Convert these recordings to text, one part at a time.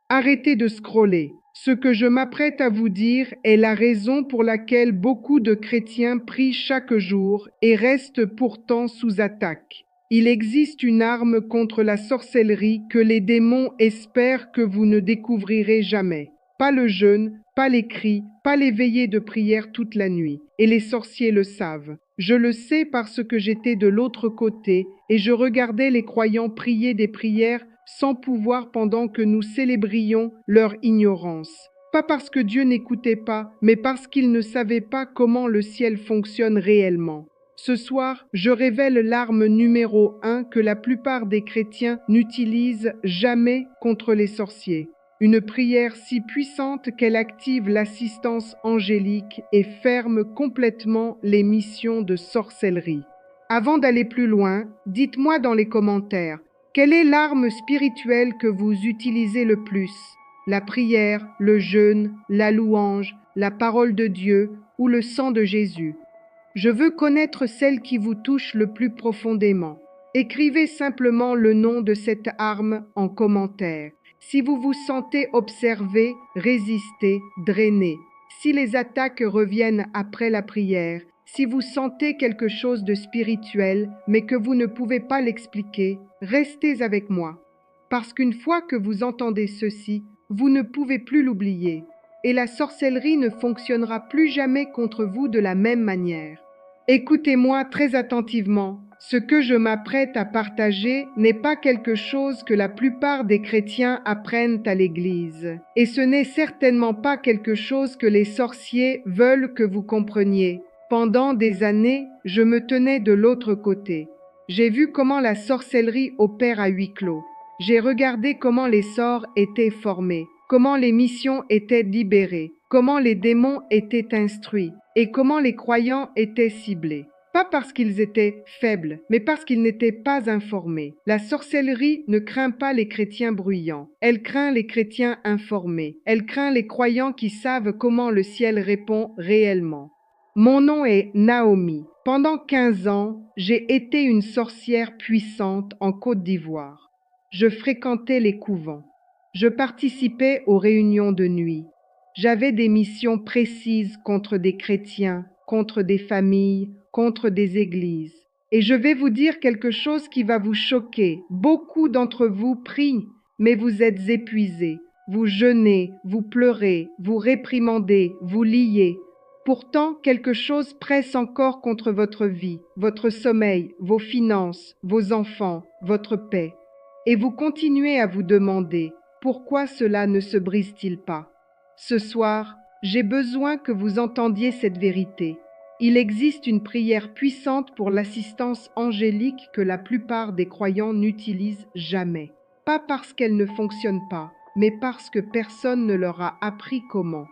Arrêtez de scroller. Ce que je m'apprête à vous dire est la raison pour laquelle beaucoup de chrétiens prient chaque jour et restent pourtant sous attaque. Il existe une arme contre la sorcellerie que les démons espèrent que vous ne découvrirez jamais. Pas le jeûne, pas les cris, pas les veillées de prière toute la nuit. Et les sorciers le savent. Je le sais parce que j'étais de l'autre côté et je regardais les croyants prier des prières sans pouvoir pendant que nous célébrions leur ignorance. Pas parce que Dieu n'écoutait pas, mais parce qu'il ne savait pas comment le ciel fonctionne réellement. Ce soir, je révèle l'arme numéro 1 que la plupart des chrétiens n'utilisent jamais contre les sorciers. Une prière si puissante qu'elle active l'assistance angélique et ferme complètement les missions de sorcellerie. Avant d'aller plus loin, dites-moi dans les commentaires, quelle est l'arme spirituelle que vous utilisez le plus? La prière, le jeûne, la louange, la parole de Dieu ou le sang de Jésus? Je veux connaître celle qui vous touche le plus profondément. Écrivez simplement le nom de cette arme en commentaire. Si vous vous sentez observé, résistez, drainez. Si les attaques reviennent après la prière, si vous sentez quelque chose de spirituel, mais que vous ne pouvez pas l'expliquer, restez avec moi. Parce qu'une fois que vous entendez ceci, vous ne pouvez plus l'oublier. Et la sorcellerie ne fonctionnera plus jamais contre vous de la même manière. Écoutez-moi très attentivement. Ce que je m'apprête à partager n'est pas quelque chose que la plupart des chrétiens apprennent à l'Église. Et ce n'est certainement pas quelque chose que les sorciers veulent que vous compreniez. Pendant des années, je me tenais de l'autre côté. J'ai vu comment la sorcellerie opère à huis clos. J'ai regardé comment les sorts étaient formés, comment les missions étaient libérées, comment les démons étaient instruits et comment les croyants étaient ciblés. Pas parce qu'ils étaient faibles, mais parce qu'ils n'étaient pas informés. La sorcellerie ne craint pas les chrétiens bruyants. Elle craint les chrétiens informés. Elle craint les croyants qui savent comment le ciel répond réellement. Mon nom est Naomi. Pendant 15 ans, j'ai été une sorcière puissante en Côte d'Ivoire. Je fréquentais les couvents. Je participais aux réunions de nuit. J'avais des missions précises contre des chrétiens, contre des familles, contre des églises. Et je vais vous dire quelque chose qui va vous choquer. Beaucoup d'entre vous prient, mais vous êtes épuisés. Vous jeûnez, vous pleurez, vous réprimandez, vous liez. Pourtant, quelque chose presse encore contre votre vie, votre sommeil, vos finances, vos enfants, votre paix. Et vous continuez à vous demander, pourquoi cela ne se brise-t-il pas? Ce soir, j'ai besoin que vous entendiez cette vérité. Il existe une prière puissante pour l'assistance angélique que la plupart des croyants n'utilisent jamais. Pas parce qu'elle ne fonctionne pas, mais parce que personne ne leur a appris comment.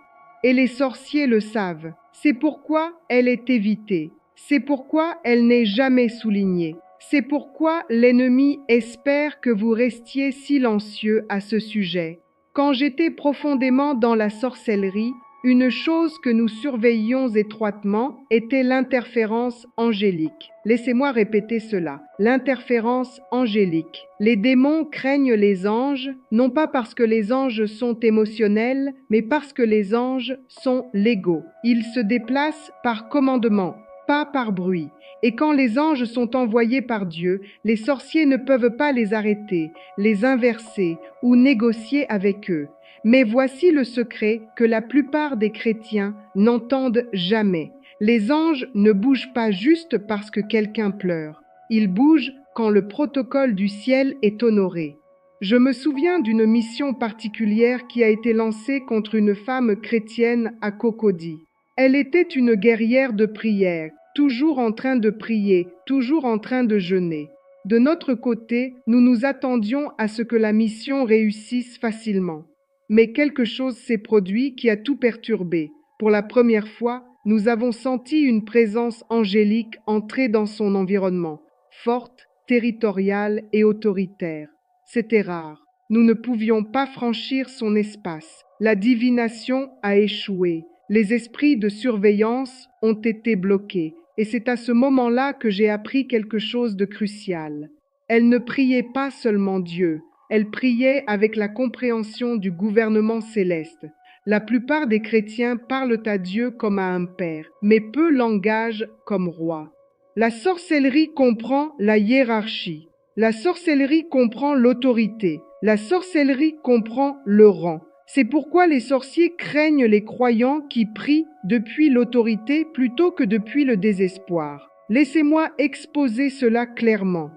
Et les sorciers le savent. C'est pourquoi elle est évitée. C'est pourquoi elle n'est jamais soulignée. C'est pourquoi l'ennemi espère que vous restiez silencieux à ce sujet. Quand j'étais profondément dans la sorcellerie, une chose que nous surveillions étroitement était l'interférence angélique. Laissez-moi répéter cela. L'interférence angélique. Les démons craignent les anges, non pas parce que les anges sont émotionnels, mais parce que les anges sont légaux. Ils se déplacent par commandement, pas par bruit. Et quand les anges sont envoyés par Dieu, les sorciers ne peuvent pas les arrêter, les inverser ou négocier avec eux. Mais voici le secret que la plupart des chrétiens n'entendent jamais. Les anges ne bougent pas juste parce que quelqu'un pleure. Ils bougent quand le protocole du ciel est honoré. Je me souviens d'une mission particulière qui a été lancée contre une femme chrétienne à Cocody. Elle était une guerrière de prière, toujours en train de prier, toujours en train de jeûner. De notre côté, nous nous attendions à ce que la mission réussisse facilement. Mais quelque chose s'est produit qui a tout perturbé. Pour la première fois, nous avons senti une présence angélique entrer dans son environnement, forte, territoriale et autoritaire. C'était rare. Nous ne pouvions pas franchir son espace. La divination a échoué. Les esprits de surveillance ont été bloqués. Et c'est à ce moment-là que j'ai appris quelque chose de crucial. Elle ne priait pas seulement Dieu. Elle priait avec la compréhension du gouvernement céleste. La plupart des chrétiens parlent à Dieu comme à un père, mais peu l'engagent comme roi. La sorcellerie comprend la hiérarchie. La sorcellerie comprend l'autorité. La sorcellerie comprend le rang. C'est pourquoi les sorciers craignent les croyants qui prient depuis l'autorité plutôt que depuis le désespoir. Laissez-moi exposer cela clairement.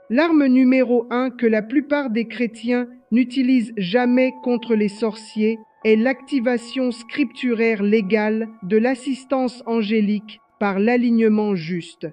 L'arme numéro 1 que la plupart des chrétiens n'utilisent jamais contre les sorciers est l'activation scripturaire légale de l'assistance angélique par l'alignement juste.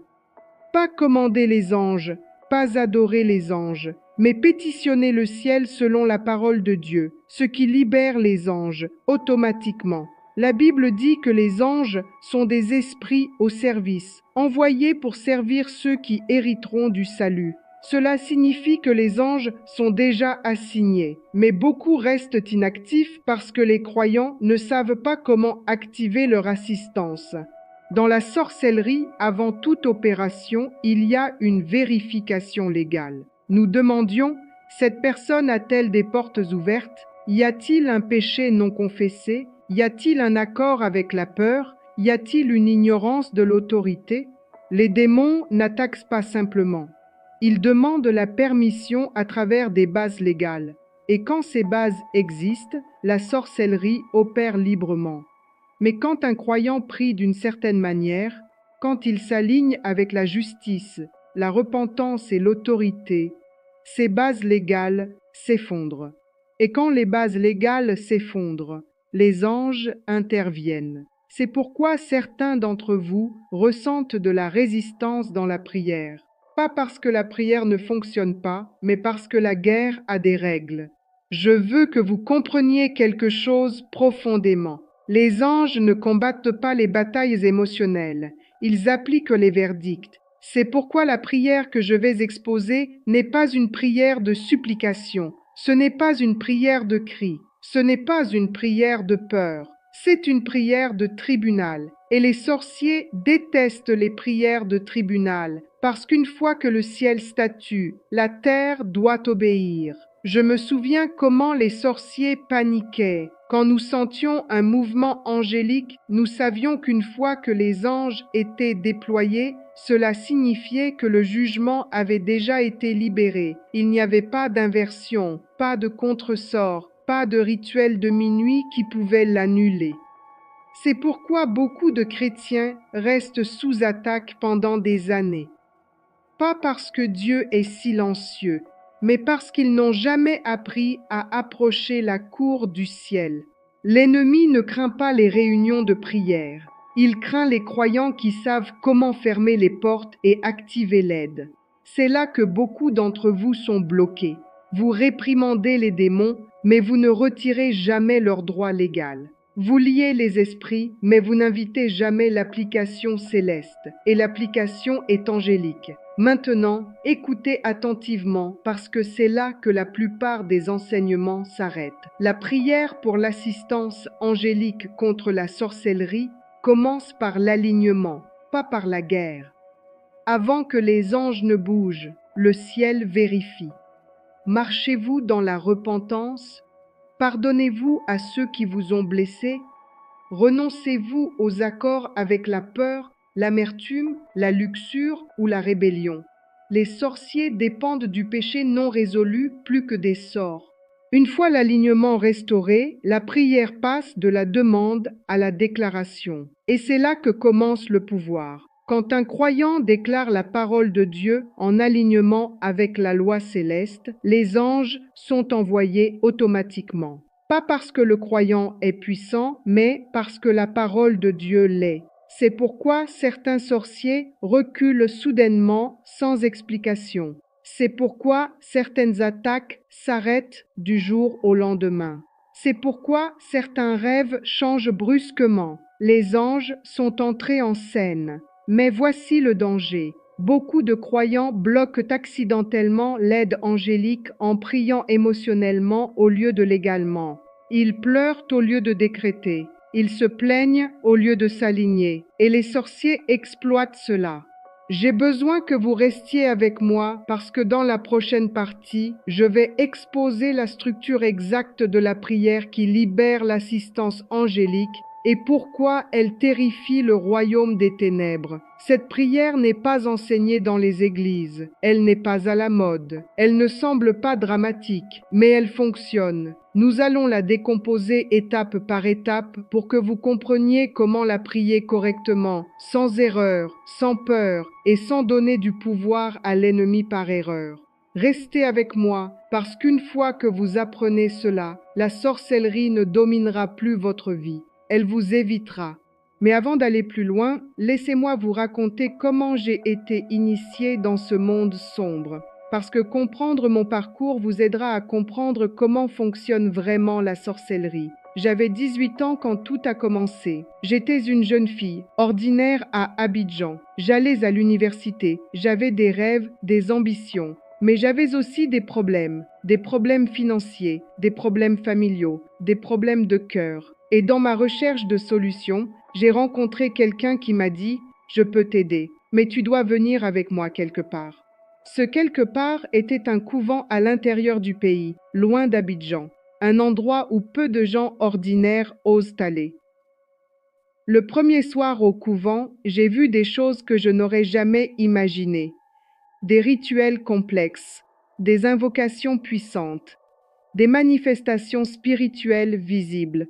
Pas commander les anges, pas adorer les anges, mais pétitionner le ciel selon la parole de Dieu, ce qui libère les anges automatiquement. La Bible dit que les anges sont des esprits au service, envoyés pour servir ceux qui hériteront du salut. Cela signifie que les anges sont déjà assignés, mais beaucoup restent inactifs parce que les croyants ne savent pas comment activer leur assistance. Dans la sorcellerie, avant toute opération, il y a une vérification légale. Nous demandions, cette personne a-t-elle des portes ouvertes? Y a-t-il un péché non confessé? Y a-t-il un accord avec la peur? Y a-t-il une ignorance de l'autorité? Les démons n'attaquent pas simplement. Ils demandent la permission à travers des bases légales. Et quand ces bases existent, la sorcellerie opère librement. Mais quand un croyant prie d'une certaine manière, quand il s'aligne avec la justice, la repentance et l'autorité, ces bases légales s'effondrent. Et quand les bases légales s'effondrent, les anges interviennent. C'est pourquoi certains d'entre vous ressentent de la résistance dans la prière. Pas parce que la prière ne fonctionne pas, mais parce que la guerre a des règles. Je veux que vous compreniez quelque chose profondément. Les anges ne combattent pas les batailles émotionnelles, ils appliquent les verdicts. C'est pourquoi la prière que je vais exposer n'est pas une prière de supplication, ce n'est pas une prière de cri, ce n'est pas une prière de peur, c'est une prière de tribunal. Et les sorciers détestent les prières de tribunal, parce qu'une fois que le ciel statue, la terre doit obéir. Je me souviens comment les sorciers paniquaient. Quand nous sentions un mouvement angélique, nous savions qu'une fois que les anges étaient déployés, cela signifiait que le jugement avait déjà été libéré. Il n'y avait pas d'inversion, pas de contresort, pas de rituel de minuit qui pouvait l'annuler. C'est pourquoi beaucoup de chrétiens restent sous attaque pendant des années. Pas parce que Dieu est silencieux, mais parce qu'ils n'ont jamais appris à approcher la cour du ciel. L'ennemi ne craint pas les réunions de prière. Il craint les croyants qui savent comment fermer les portes et activer l'aide. C'est là que beaucoup d'entre vous sont bloqués. Vous réprimandez les démons, mais vous ne retirez jamais leur droit légal. Vous liez les esprits, mais vous n'invitez jamais l'application céleste, et l'application est angélique. Maintenant, écoutez attentivement parce que c'est là que la plupart des enseignements s'arrêtent. La prière pour l'assistance angélique contre la sorcellerie commence par l'alignement, pas par la guerre. Avant que les anges ne bougent, le ciel vérifie. Marchez-vous dans la repentance? Pardonnez-vous à ceux qui vous ont blessés? Renoncez-vous aux accords avec la peur, l'amertume, la luxure ou la rébellion? Les sorciers dépendent du péché non résolu plus que des sorts. Une fois l'alignement restauré, la prière passe de la demande à la déclaration. Et c'est là que commence le pouvoir. Quand un croyant déclare la parole de Dieu en alignement avec la loi céleste, les anges sont envoyés automatiquement. Pas parce que le croyant est puissant, mais parce que la parole de Dieu l'est. C'est pourquoi certains sorciers reculent soudainement sans explication. C'est pourquoi certaines attaques s'arrêtent du jour au lendemain. C'est pourquoi certains rêves changent brusquement. Les anges sont entrés en scène. Mais voici le danger. Beaucoup de croyants bloquent accidentellement l'aide angélique en priant émotionnellement au lieu de légalement. Ils pleurent au lieu de décréter. Ils se plaignent au lieu de s'aligner. Et les sorciers exploitent cela. J'ai besoin que vous restiez avec moi parce que dans la prochaine partie, je vais exposer la structure exacte de la prière qui libère l'assistance angélique et pourquoi elle terrifie le royaume des ténèbres. Cette prière n'est pas enseignée dans les églises, elle n'est pas à la mode, elle ne semble pas dramatique, mais elle fonctionne. Nous allons la décomposer étape par étape pour que vous compreniez comment la prier correctement, sans erreur, sans peur et sans donner du pouvoir à l'ennemi par erreur. Restez avec moi, parce qu'une fois que vous apprenez cela, la sorcellerie ne dominera plus votre vie. Elle vous évitera. Mais avant d'aller plus loin, laissez-moi vous raconter comment j'ai été initiée dans ce monde sombre. Parce que comprendre mon parcours vous aidera à comprendre comment fonctionne vraiment la sorcellerie. J'avais 18 ans quand tout a commencé. J'étais une jeune fille, ordinaire à Abidjan. J'allais à l'université, j'avais des rêves, des ambitions. Mais j'avais aussi des problèmes financiers, des problèmes familiaux, des problèmes de cœur. Et dans ma recherche de solutions, j'ai rencontré quelqu'un qui m'a dit « Je peux t'aider, mais tu dois venir avec moi quelque part ». Ce quelque part était un couvent à l'intérieur du pays, loin d'Abidjan, un endroit où peu de gens ordinaires osent aller. Le premier soir au couvent, j'ai vu des choses que je n'aurais jamais imaginées. Des rituels complexes, des invocations puissantes, des manifestations spirituelles visibles.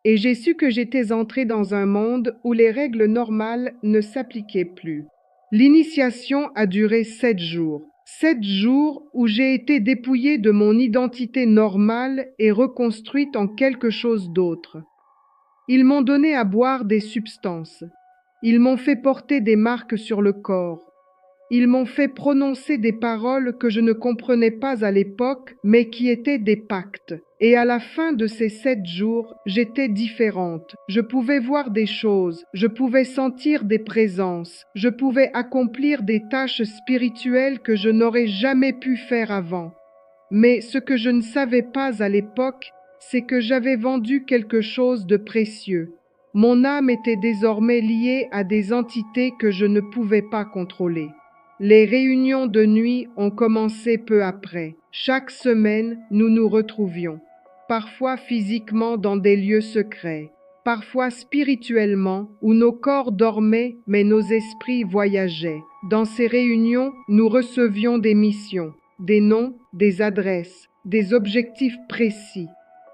Et j'ai su que j'étais entrée dans un monde où les règles normales ne s'appliquaient plus. L'initiation a duré 7 jours. 7 jours où j'ai été dépouillée de mon identité normale et reconstruite en quelque chose d'autre. Ils m'ont donné à boire des substances. Ils m'ont fait porter des marques sur le corps. Ils m'ont fait prononcer des paroles que je ne comprenais pas à l'époque, mais qui étaient des pactes. Et à la fin de ces 7 jours, j'étais différente. Je pouvais voir des choses, je pouvais sentir des présences, je pouvais accomplir des tâches spirituelles que je n'aurais jamais pu faire avant. Mais ce que je ne savais pas à l'époque, c'est que j'avais vendu quelque chose de précieux. Mon âme était désormais liée à des entités que je ne pouvais pas contrôler. Les réunions de nuit ont commencé peu après. Chaque semaine, nous nous retrouvions, parfois physiquement dans des lieux secrets, parfois spirituellement, où nos corps dormaient mais nos esprits voyageaient. Dans ces réunions, nous recevions des missions, des noms, des adresses, des objectifs précis.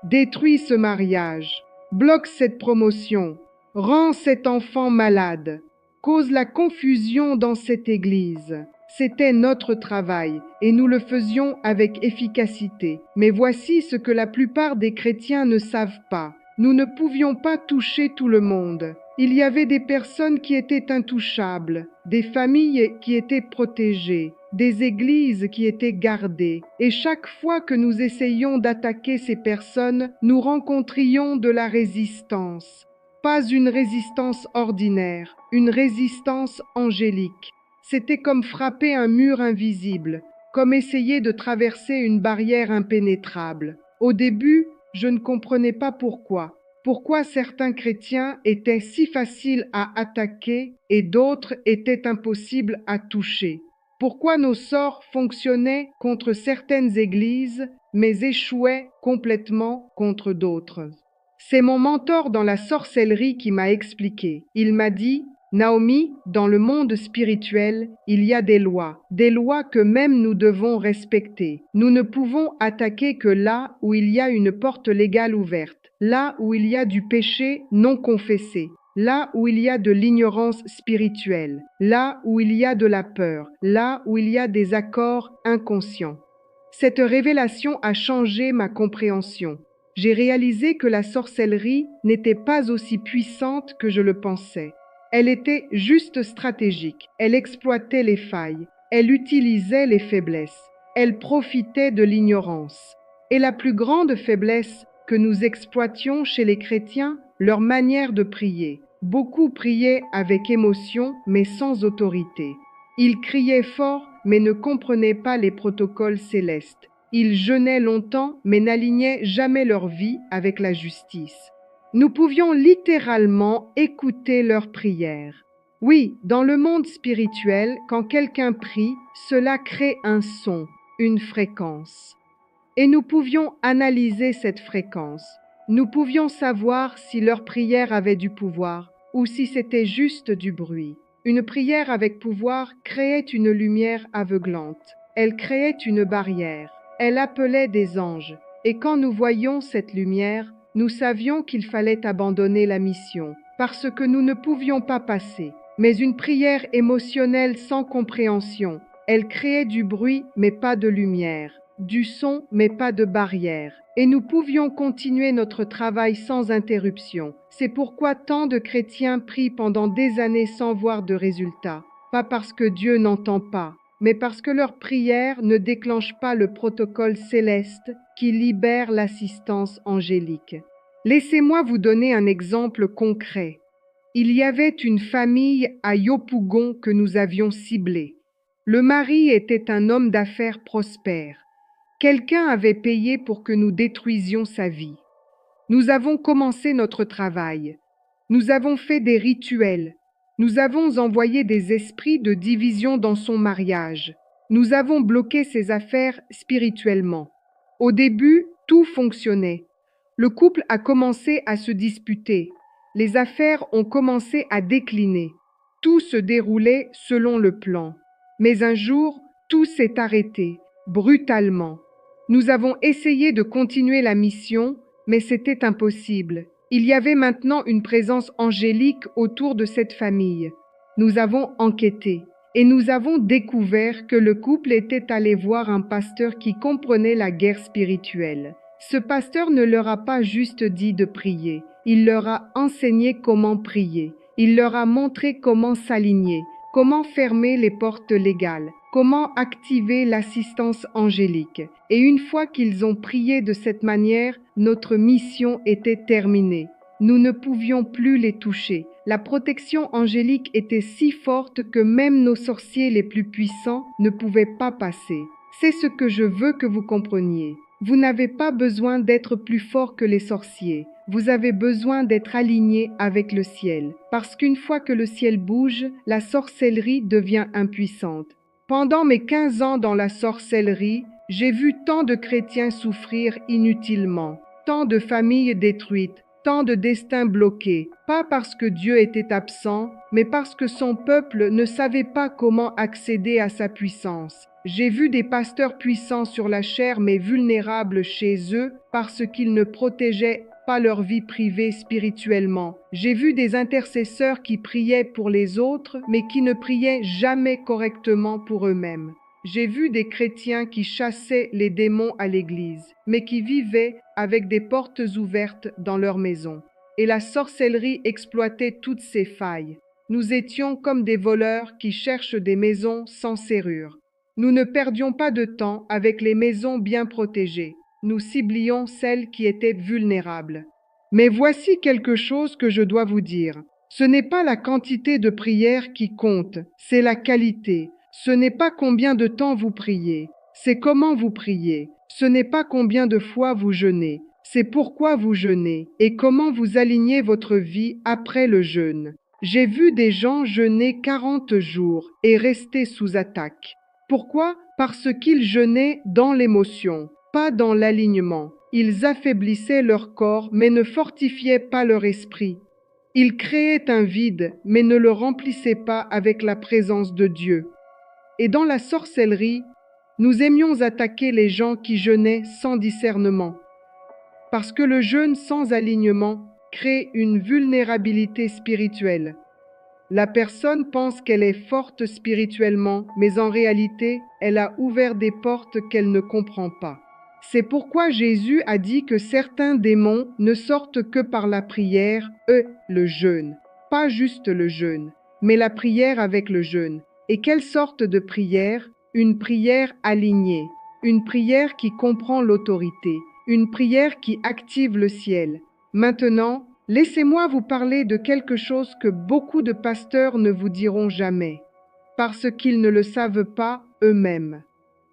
Détruis ce mariage, bloque cette promotion, rends cet enfant malade, cause la confusion dans cette église. C'était notre travail et nous le faisions avec efficacité. Mais voici ce que la plupart des chrétiens ne savent pas. Nous ne pouvions pas toucher tout le monde. Il y avait des personnes qui étaient intouchables, des familles qui étaient protégées, des églises qui étaient gardées. Et chaque fois que nous essayions d'attaquer ces personnes, nous rencontrions de la résistance. Pas une résistance ordinaire, une résistance angélique. C'était comme frapper un mur invisible, comme essayer de traverser une barrière impénétrable. Au début, je ne comprenais pas pourquoi. Pourquoi certains chrétiens étaient si faciles à attaquer et d'autres étaient impossibles à toucher. Pourquoi nos sorts fonctionnaient contre certaines églises, mais échouaient complètement contre d'autres. C'est mon mentor dans la sorcellerie qui m'a expliqué. Il m'a dit « Naomi, dans le monde spirituel, il y a des lois que même nous devons respecter. Nous ne pouvons attaquer que là où il y a une porte légale ouverte, là où il y a du péché non confessé, là où il y a de l'ignorance spirituelle, là où il y a de la peur, là où il y a des accords inconscients. » Cette révélation a changé ma compréhension. J'ai réalisé que la sorcellerie n'était pas aussi puissante que je le pensais. Elle était juste stratégique, elle exploitait les failles, elle utilisait les faiblesses, elle profitait de l'ignorance. Et la plus grande faiblesse que nous exploitions chez les chrétiens, leur manière de prier. Beaucoup priaient avec émotion mais sans autorité. Ils criaient fort mais ne comprenaient pas les protocoles célestes. Ils jeûnaient longtemps, mais n'alignaient jamais leur vie avec la justice. Nous pouvions littéralement écouter leurs prières. Oui, dans le monde spirituel, quand quelqu'un prie, cela crée un son, une fréquence. Et nous pouvions analyser cette fréquence. Nous pouvions savoir si leur prière avait du pouvoir ou si c'était juste du bruit. Une prière avec pouvoir créait une lumière aveuglante. Elle créait une barrière. Elle appelait des anges. Et quand nous voyions cette lumière, nous savions qu'il fallait abandonner la mission, parce que nous ne pouvions pas passer. Mais une prière émotionnelle sans compréhension, elle créait du bruit mais pas de lumière, du son mais pas de barrière. Et nous pouvions continuer notre travail sans interruption. C'est pourquoi tant de chrétiens prient pendant des années sans voir de résultats. Pas parce que Dieu n'entend pas, mais parce que leur prière ne déclenche pas le protocole céleste qui libère l'assistance angélique. Laissez-moi vous donner un exemple concret. Il y avait une famille à Yopougon que nous avions ciblée. Le mari était un homme d'affaires prospère. Quelqu'un avait payé pour que nous détruisions sa vie. Nous avons commencé notre travail. Nous avons fait des rituels. Nous avons envoyé des esprits de division dans son mariage. Nous avons bloqué ses affaires spirituellement. Au début, tout fonctionnait. Le couple a commencé à se disputer. Les affaires ont commencé à décliner. Tout se déroulait selon le plan. Mais un jour, tout s'est arrêté, brutalement. Nous avons essayé de continuer la mission, mais c'était impossible. Il y avait maintenant une présence angélique autour de cette famille. Nous avons enquêté et nous avons découvert que le couple était allé voir un pasteur qui comprenait la guerre spirituelle. Ce pasteur ne leur a pas juste dit de prier, il leur a enseigné comment prier. Il leur a montré comment s'aligner, comment fermer les portes légales, comment activer l'assistance angélique. Et une fois qu'ils ont prié de cette manière, notre mission était terminée. Nous ne pouvions plus les toucher. La protection angélique était si forte que même nos sorciers les plus puissants ne pouvaient pas passer. C'est ce que je veux que vous compreniez. Vous n'avez pas besoin d'être plus fort que les sorciers. Vous avez besoin d'être aligné avec le ciel. Parce qu'une fois que le ciel bouge, la sorcellerie devient impuissante. Pendant mes 15 ans dans la sorcellerie, j'ai vu tant de chrétiens souffrir inutilement, tant de familles détruites, tant de destins bloqués, pas parce que Dieu était absent, mais parce que son peuple ne savait pas comment accéder à sa puissance. J'ai vu des pasteurs puissants sur la chair mais vulnérables chez eux parce qu'ils ne protégeaient pas leur vie privée spirituellement. J'ai vu des intercesseurs qui priaient pour les autres mais qui ne priaient jamais correctement pour eux-mêmes. J'ai vu des chrétiens qui chassaient les démons à l'église, mais qui vivaient avec des portes ouvertes dans leur maison. Et la sorcellerie exploitait toutes ces failles. Nous étions comme des voleurs qui cherchent des maisons sans serrure. Nous ne perdions pas de temps avec les maisons bien protégées. Nous ciblions celles qui étaient vulnérables. Mais voici quelque chose que je dois vous dire. Ce n'est pas la quantité de prières qui compte, c'est la qualité. Ce n'est pas combien de temps vous priez, c'est comment vous priez. Ce n'est pas combien de fois vous jeûnez, c'est pourquoi vous jeûnez et comment vous alignez votre vie après le jeûne. J'ai vu des gens jeûner 40 jours et rester sous attaque. Pourquoi? Parce qu'ils jeûnaient dans l'émotion, pas dans l'alignement. Ils affaiblissaient leur corps mais ne fortifiaient pas leur esprit. Ils créaient un vide mais ne le remplissaient pas avec la présence de Dieu. Et dans la sorcellerie, nous aimions attaquer les gens qui jeûnaient sans discernement, parce que le jeûne sans alignement crée une vulnérabilité spirituelle. La personne pense qu'elle est forte spirituellement, mais en réalité, elle a ouvert des portes qu'elle ne comprend pas. C'est pourquoi Jésus a dit que certains démons ne sortent que par la prière et le jeûne. Pas juste le jeûne, mais la prière avec le jeûne. Et quelle sorte de prière? Une prière alignée, une prière qui comprend l'autorité, une prière qui active le ciel. Maintenant, laissez-moi vous parler de quelque chose que beaucoup de pasteurs ne vous diront jamais, parce qu'ils ne le savent pas eux-mêmes.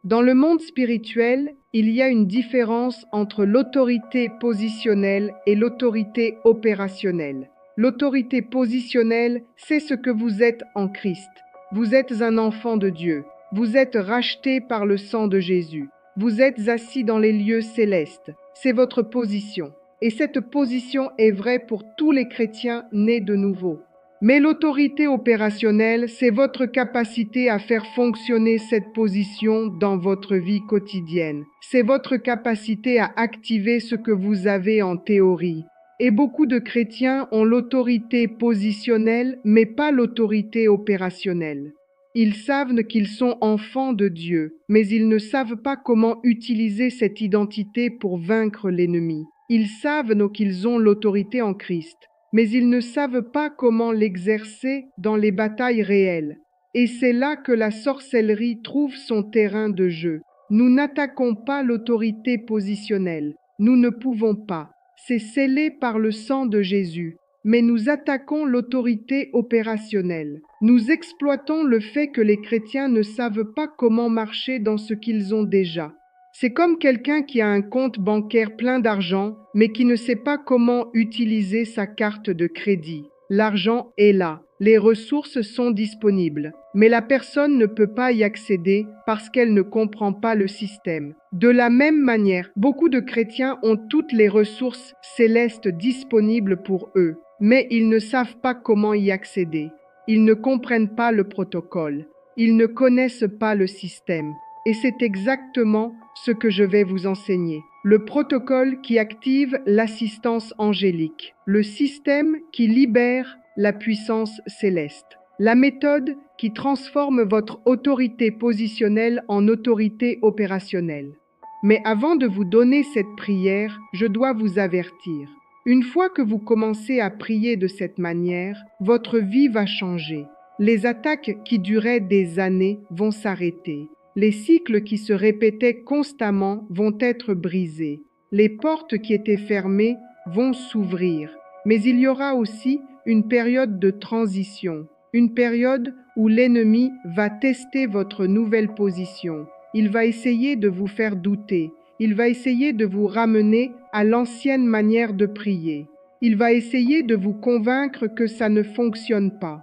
Dans le monde spirituel, il y a une différence entre l'autorité positionnelle et l'autorité opérationnelle. L'autorité positionnelle, c'est ce que vous êtes en Christ. Vous êtes un enfant de Dieu. Vous êtes racheté par le sang de Jésus. Vous êtes assis dans les lieux célestes. C'est votre position. Et cette position est vraie pour tous les chrétiens nés de nouveau. Mais l'autorité opérationnelle, c'est votre capacité à faire fonctionner cette position dans votre vie quotidienne. C'est votre capacité à activer ce que vous avez en théorie. Et beaucoup de chrétiens ont l'autorité positionnelle, mais pas l'autorité opérationnelle. Ils savent qu'ils sont enfants de Dieu, mais ils ne savent pas comment utiliser cette identité pour vaincre l'ennemi. Ils savent qu'ils ont l'autorité en Christ, mais ils ne savent pas comment l'exercer dans les batailles réelles. Et c'est là que la sorcellerie trouve son terrain de jeu. Nous n'attaquons pas l'autorité positionnelle. Nous ne pouvons pas. C'est scellé par le sang de Jésus. Mais nous attaquons l'autorité opérationnelle. Nous exploitons le fait que les chrétiens ne savent pas comment marcher dans ce qu'ils ont déjà. C'est comme quelqu'un qui a un compte bancaire plein d'argent, mais qui ne sait pas comment utiliser sa carte de crédit. L'argent est là, les ressources sont disponibles, mais la personne ne peut pas y accéder parce qu'elle ne comprend pas le système. De la même manière, beaucoup de chrétiens ont toutes les ressources célestes disponibles pour eux, mais ils ne savent pas comment y accéder. Ils ne comprennent pas le protocole. Ils ne connaissent pas le système. Et c'est exactement ce que je vais vous enseigner. Le protocole qui active l'assistance angélique. Le système qui libère la puissance céleste. La méthode qui transforme votre autorité positionnelle en autorité opérationnelle. Mais avant de vous donner cette prière, je dois vous avertir. Une fois que vous commencez à prier de cette manière, votre vie va changer. Les attaques qui duraient des années vont s'arrêter. Les cycles qui se répétaient constamment vont être brisés. Les portes qui étaient fermées vont s'ouvrir. Mais il y aura aussi une période de transition, une période où l'ennemi va tester votre nouvelle position. Il va essayer de vous faire douter. Il va essayer de vous ramener à l'ancienne manière de prier. Il va essayer de vous convaincre que ça ne fonctionne pas.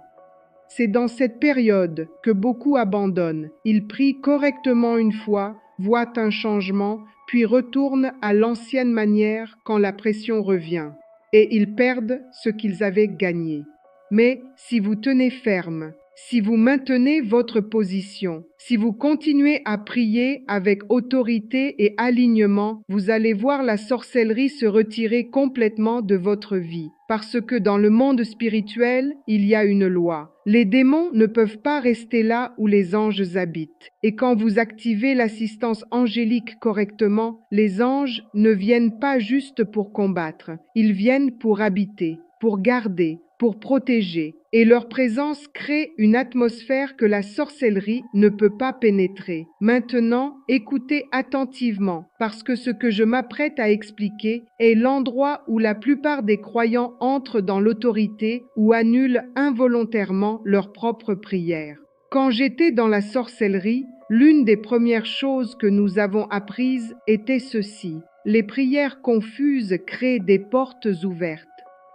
C'est dans cette période que beaucoup abandonnent. Ils prient correctement une fois, voient un changement, puis retournent à l'ancienne manière quand la pression revient. Et ils perdent ce qu'ils avaient gagné. Mais si vous tenez ferme, si vous maintenez votre position, si vous continuez à prier avec autorité et alignement, vous allez voir la sorcellerie se retirer complètement de votre vie. Parce que dans le monde spirituel, il y a une loi. Les démons ne peuvent pas rester là où les anges habitent. Et quand vous activez l'assistance angélique correctement, les anges ne viennent pas juste pour combattre. Ils viennent pour habiter, pour garder, pour protéger, et leur présence crée une atmosphère que la sorcellerie ne peut pas pénétrer. Maintenant, écoutez attentivement, parce que ce que je m'apprête à expliquer est l'endroit où la plupart des croyants entrent dans l'autorité ou annulent involontairement leurs propres prières. Quand j'étais dans la sorcellerie, l'une des premières choses que nous avons apprises était ceci. Les prières confuses créent des portes ouvertes.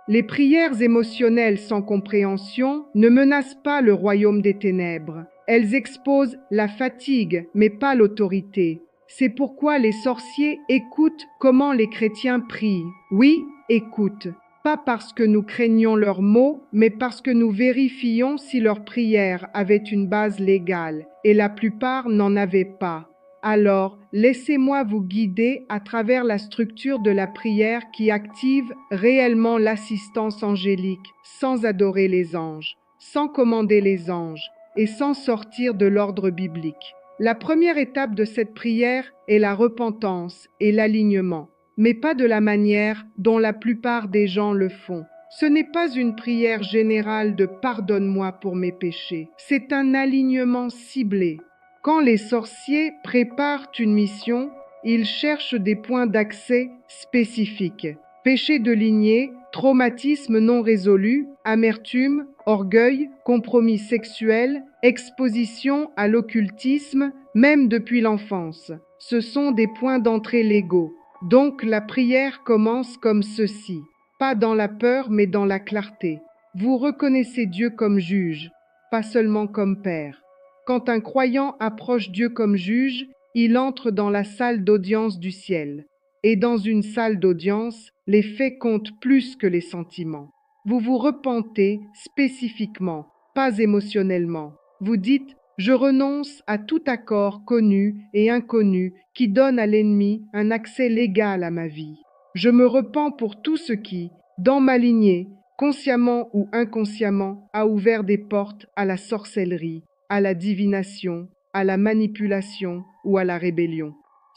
Les prières émotionnelles sans compréhension ne menacent pas le royaume des ténèbres. Elles exposent la fatigue, mais pas l'autorité. C'est pourquoi les sorciers écoutent comment les chrétiens prient. Oui, écoutent. Pas parce que nous craignons leurs mots, mais parce que nous vérifions si leurs prières avaient une base légale, et la plupart n'en avaient pas. Alors, laissez-moi vous guider à travers la structure de la prière qui active réellement l'assistance angélique, sans adorer les anges, sans commander les anges et sans sortir de l'ordre biblique. La première étape de cette prière est la repentance et l'alignement, mais pas de la manière dont la plupart des gens le font. Ce n'est pas une prière générale de « pardonne-moi pour mes péchés », c'est un alignement ciblé. Quand les sorciers préparent une mission, ils cherchent des points d'accès spécifiques. Péché de lignée, traumatisme non résolu, amertume, orgueil, compromis sexuel, exposition à l'occultisme, même depuis l'enfance. Ce sont des points d'entrée légaux. Donc la prière commence comme ceci. pas dans la peur mais dans la clarté. Vous reconnaissez Dieu comme juge, pas seulement comme Père. Quand un croyant approche Dieu comme juge, il entre dans la salle d'audience du ciel. Et dans une salle d'audience, les faits comptent plus que les sentiments. Vous vous repentez spécifiquement, pas émotionnellement. Vous dites: je renonce à tout accord connu et inconnu qui donne à l'ennemi un accès légal à ma vie. Je me repens pour tout ce qui, dans ma lignée, consciemment ou inconsciemment, a ouvert des portes à la sorcellerie, à la divination, à la manipulation ou à la rébellion.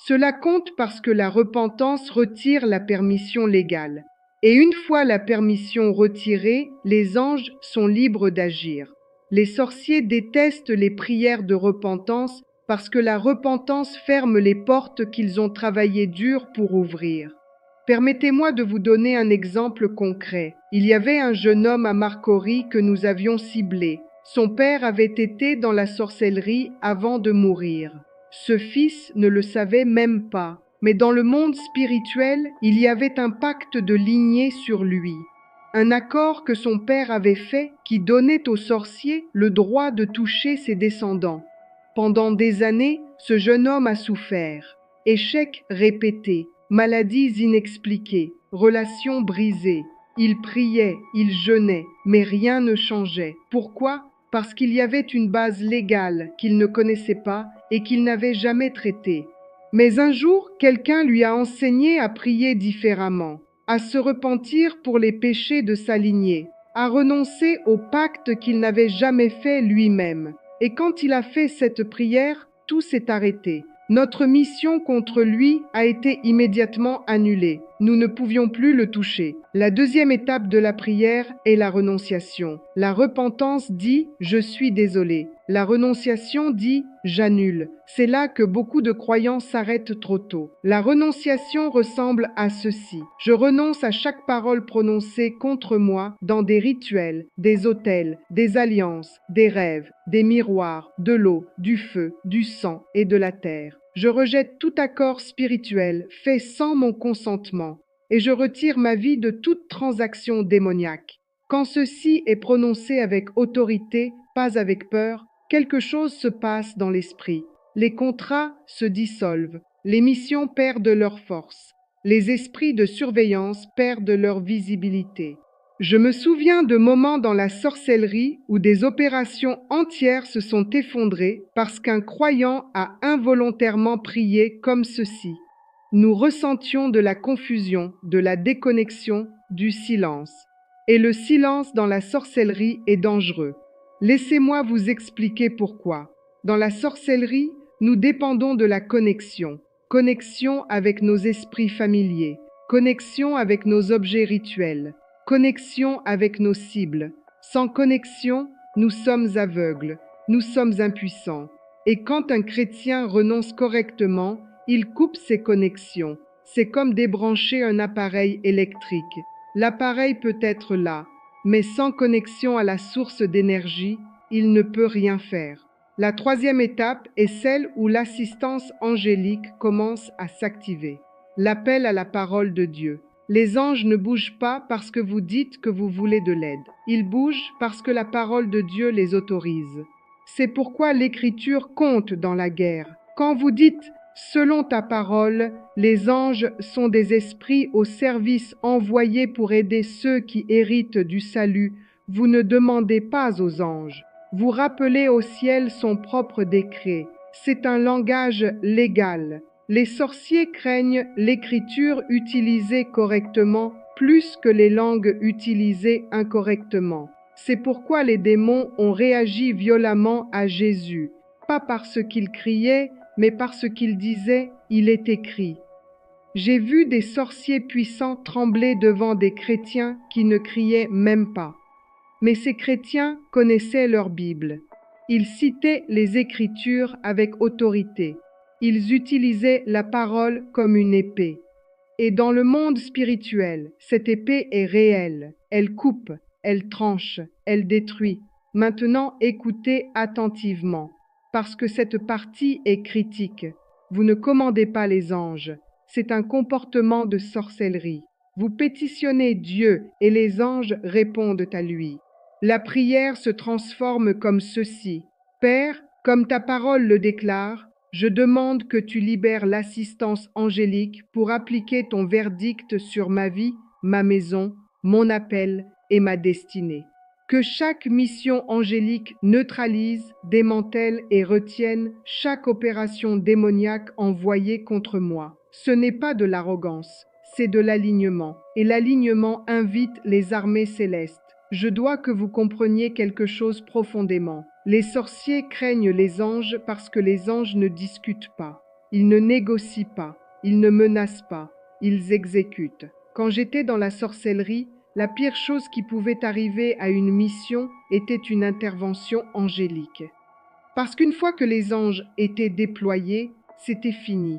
Cela compte parce que la repentance retire la permission légale. Et une fois la permission retirée, les anges sont libres d'agir. Les sorciers détestent les prières de repentance parce que la repentance ferme les portes qu'ils ont travaillé dur pour ouvrir. Permettez-moi de vous donner un exemple concret. Il y avait un jeune homme à Marcory que nous avions ciblé. Son père avait été dans la sorcellerie avant de mourir. Ce fils ne le savait même pas, mais dans le monde spirituel, il y avait un pacte de lignée sur lui. Un accord que son père avait fait qui donnait aux sorciers le droit de toucher ses descendants. Pendant des années, ce jeune homme a souffert. Échecs répétés, maladies inexpliquées, relations brisées. Il priait, il jeûnait, mais rien ne changeait. Pourquoi ? Parce qu'il y avait une base légale qu'il ne connaissait pas et qu'il n'avait jamais traitée. Mais un jour, quelqu'un lui a enseigné à prier différemment, à se repentir pour les péchés de sa lignée, à renoncer au pacte qu'il n'avait jamais fait lui-même. Et quand il a fait cette prière, tout s'est arrêté. Notre mission contre lui a été immédiatement annulée. Nous ne pouvions plus le toucher. La deuxième étape de la prière est la renonciation. La repentance dit « je suis désolé ». La renonciation dit « j'annule ». C'est là que beaucoup de croyants s'arrêtent trop tôt. La renonciation ressemble à ceci. Je renonce à chaque parole prononcée contre moi dans des rituels, des autels, des alliances, des rêves, des miroirs, de l'eau, du feu, du sang et de la terre. Je rejette tout accord spirituel fait sans mon consentement et je retire ma vie de toute transaction démoniaque. Quand ceci est prononcé avec autorité, pas avec peur, quelque chose se passe dans l'esprit. Les contrats se dissolvent, les missions perdent leur force, les esprits de surveillance perdent leur visibilité. Je me souviens de moments dans la sorcellerie où des opérations entières se sont effondrées parce qu'un croyant a involontairement prié comme ceci. Nous ressentions de la confusion, de la déconnexion, du silence. Et le silence dans la sorcellerie est dangereux. Laissez-moi vous expliquer pourquoi. Dans la sorcellerie, nous dépendons de la connexion. Connexion avec nos esprits familiers, connexion avec nos objets rituels, connexion avec nos cibles. Sans connexion, nous sommes aveugles, nous sommes impuissants. Et quand un chrétien renonce correctement, il coupe ses connexions. C'est comme débrancher un appareil électrique. L'appareil peut être là, mais sans connexion à la source d'énergie, il ne peut rien faire. La troisième étape est celle où l'assistance angélique commence à s'activer. L'appel à la parole de Dieu. Les anges ne bougent pas parce que vous dites que vous voulez de l'aide. Ils bougent parce que la parole de Dieu les autorise. C'est pourquoi l'écriture compte dans la guerre. Quand vous dites « selon ta parole », les anges sont des esprits au service envoyés pour aider ceux qui héritent du salut. Vous ne demandez pas aux anges. Vous rappelez au ciel son propre décret. C'est un langage légal. Les sorciers craignent l'écriture utilisée correctement plus que les langues utilisées incorrectement. C'est pourquoi les démons ont réagi violemment à Jésus, pas parce qu'il criait, mais parce qu'il disait « il est écrit ». J'ai vu des sorciers puissants trembler devant des chrétiens qui ne criaient même pas. Mais ces chrétiens connaissaient leur Bible. Ils citaient les Écritures avec autorité. Ils utilisaient la parole comme une épée. Et dans le monde spirituel, cette épée est réelle. Elle coupe, elle tranche, elle détruit. Maintenant, écoutez attentivement, parce que cette partie est critique. Vous ne commandez pas les anges. C'est un comportement de sorcellerie. Vous pétitionnez Dieu et les anges répondent à lui. La prière se transforme comme ceci. Père, comme ta parole le déclare, je demande que tu libères l'assistance angélique pour appliquer ton verdict sur ma vie, ma maison, mon appel et ma destinée. Que chaque mission angélique neutralise, démantèle et retienne chaque opération démoniaque envoyée contre moi. Ce n'est pas de l'arrogance, c'est de l'alignement. Et l'alignement invite les armées célestes. Je dois que vous compreniez quelque chose profondément. Les sorciers craignent les anges parce que les anges ne discutent pas. Ils ne négocient pas. Ils ne menacent pas. Ils exécutent. Quand j'étais dans la sorcellerie, la pire chose qui pouvait arriver à une mission était une intervention angélique. Parce qu'une fois que les anges étaient déployés, c'était fini.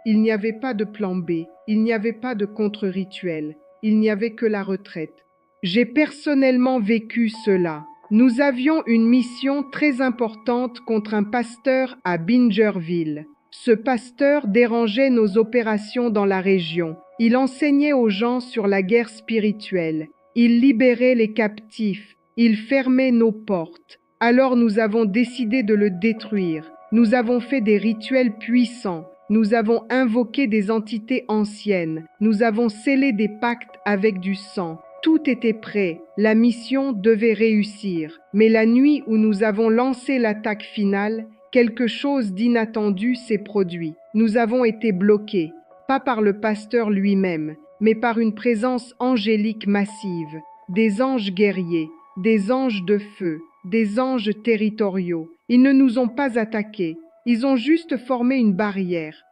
Il n'y avait pas de plan B, il n'y avait pas de contre-rituel, il n'y avait que la retraite. J'ai personnellement vécu cela. Nous avions une mission très importante contre un pasteur à Bingerville. Ce pasteur dérangeait nos opérations dans la région. Il enseignait aux gens sur la guerre spirituelle. Il libérait les captifs. Il fermait nos portes. Alors nous avons décidé de le détruire. Nous avons fait des rituels puissants. Nous avons invoqué des entités anciennes. Nous avons scellé des pactes avec du sang. Tout était prêt. La mission devait réussir. Mais la nuit où nous avons lancé l'attaque finale, quelque chose d'inattendu s'est produit. Nous avons été bloqués, pas par le pasteur lui-même, mais par une présence angélique massive, des anges guerriers, des anges de feu, des anges territoriaux. Ils ne nous ont pas attaqués, ils ont juste formé une barrière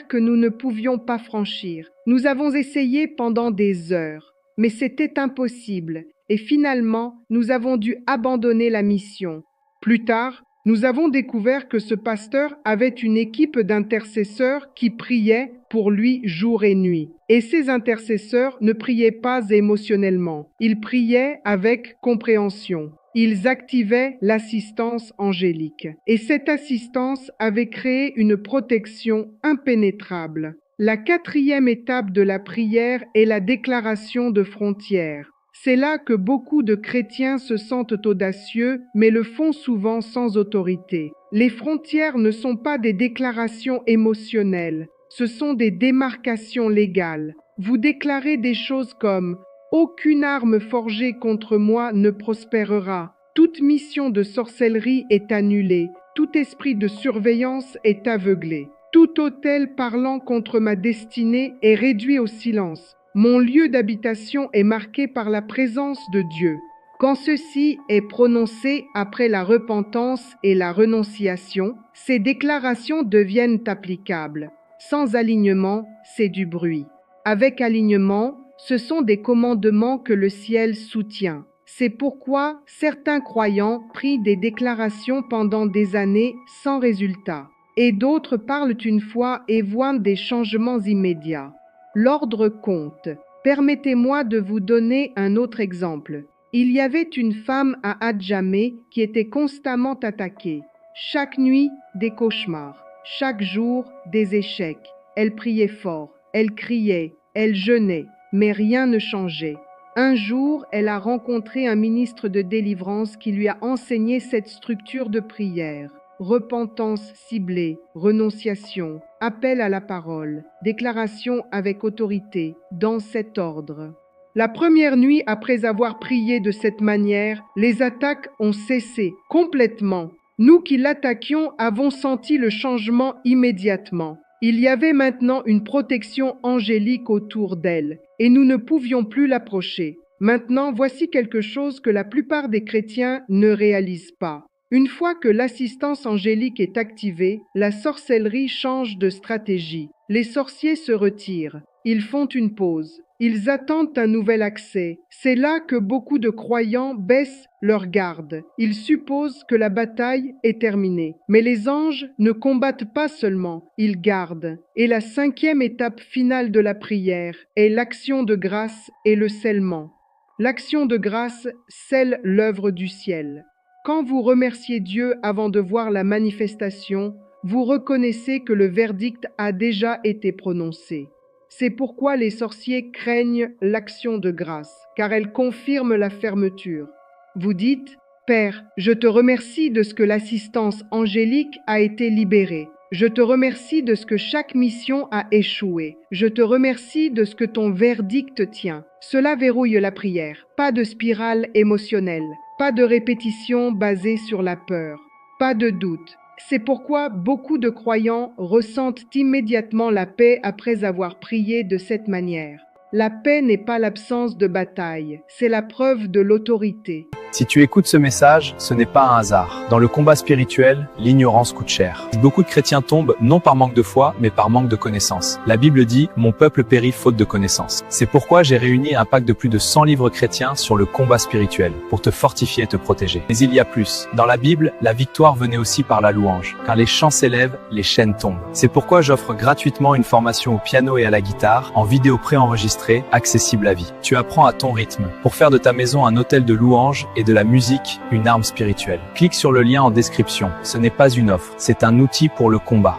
que nous ne pouvions pas franchir. Nous avons essayé pendant des heures, mais c'était impossible, et finalement, nous avons dû abandonner la mission. Plus tard, nous avons découvert que ce pasteur avait une équipe d'intercesseurs qui priaient pour lui jour et nuit. Et ces intercesseurs ne priaient pas émotionnellement, ils priaient avec compréhension. Ils activaient l'assistance angélique. Et cette assistance avait créé une protection impénétrable. La quatrième étape de la prière est la déclaration de frontières. C'est là que beaucoup de chrétiens se sentent audacieux, mais le font souvent sans autorité. Les frontières ne sont pas des déclarations émotionnelles, ce sont des démarcations légales. Vous déclarez des choses comme « Aucune arme forgée contre moi ne prospérera. Toute mission de sorcellerie est annulée. Tout esprit de surveillance est aveuglé. Tout autel parlant contre ma destinée est réduit au silence. Mon lieu d'habitation est marqué par la présence de Dieu. » Quand ceci est prononcé après la repentance et la renonciation, ces déclarations deviennent applicables. Sans alignement, c'est du bruit. Avec alignement, ce sont des commandements que le ciel soutient. C'est pourquoi certains croyants prient des déclarations pendant des années sans résultat, et d'autres parlent une fois et voient des changements immédiats. L'ordre compte. Permettez-moi de vous donner un autre exemple. Il y avait une femme à Adjamé qui était constamment attaquée. Chaque nuit, des cauchemars. Chaque jour, des échecs. Elle priait fort, elle criait, elle jeûnait, mais rien ne changeait. Un jour, elle a rencontré un ministre de délivrance qui lui a enseigné cette structure de prière. Repentance ciblée, renonciation, appel à la parole, déclaration avec autorité, dans cet ordre. La première nuit, après avoir prié de cette manière, les attaques ont cessé complètement. Nous qui l'attaquions avons senti le changement immédiatement. Il y avait maintenant une protection angélique autour d'elle, et nous ne pouvions plus l'approcher. Maintenant, voici quelque chose que la plupart des chrétiens ne réalisent pas. Une fois que l'assistance angélique est activée, la sorcellerie change de stratégie. Les sorciers se retirent. Ils font une pause. Ils attendent un nouvel accès. C'est là que beaucoup de croyants baissent leur garde. Ils supposent que la bataille est terminée. Mais les anges ne combattent pas seulement, ils gardent. Et la cinquième étape finale de la prière est l'action de grâce et le scellement. L'action de grâce scelle l'œuvre du ciel. Quand vous remerciez Dieu avant de voir la manifestation, vous reconnaissez que le verdict a déjà été prononcé. C'est pourquoi les sorciers craignent l'action de grâce, car elle confirme la fermeture. Vous dites, Père, je te remercie de ce que l'assistance angélique a été libérée. Je te remercie de ce que chaque mission a échoué. Je te remercie de ce que ton verdict tient. Cela verrouille la prière. Pas de spirale émotionnelle. Pas de répétition basée sur la peur. Pas de doute. C'est pourquoi beaucoup de croyants ressentent immédiatement la paix après avoir prié de cette manière. La paix n'est pas l'absence de bataille, c'est la preuve de l'autorité. Si tu écoutes ce message, ce n'est pas un hasard. Dans le combat spirituel, l'ignorance coûte cher. Beaucoup de chrétiens tombent non par manque de foi, mais par manque de connaissances. La Bible dit « Mon peuple périt faute de connaissances ». C'est pourquoi j'ai réuni un pack de plus de 100 livres chrétiens sur le combat spirituel, pour te fortifier et te protéger. Mais il y a plus. Dans la Bible, la victoire venait aussi par la louange. Quand les chants s'élèvent, les chaînes tombent. C'est pourquoi j'offre gratuitement une formation au piano et à la guitare, en vidéo préenregistrée, accessible à vie. Tu apprends à ton rythme, pour faire de ta maison un hôtel de louange et de la musique, une arme spirituelle. Clique sur le lien en description. Ce n'est pas une offre, c'est un outil pour le combat.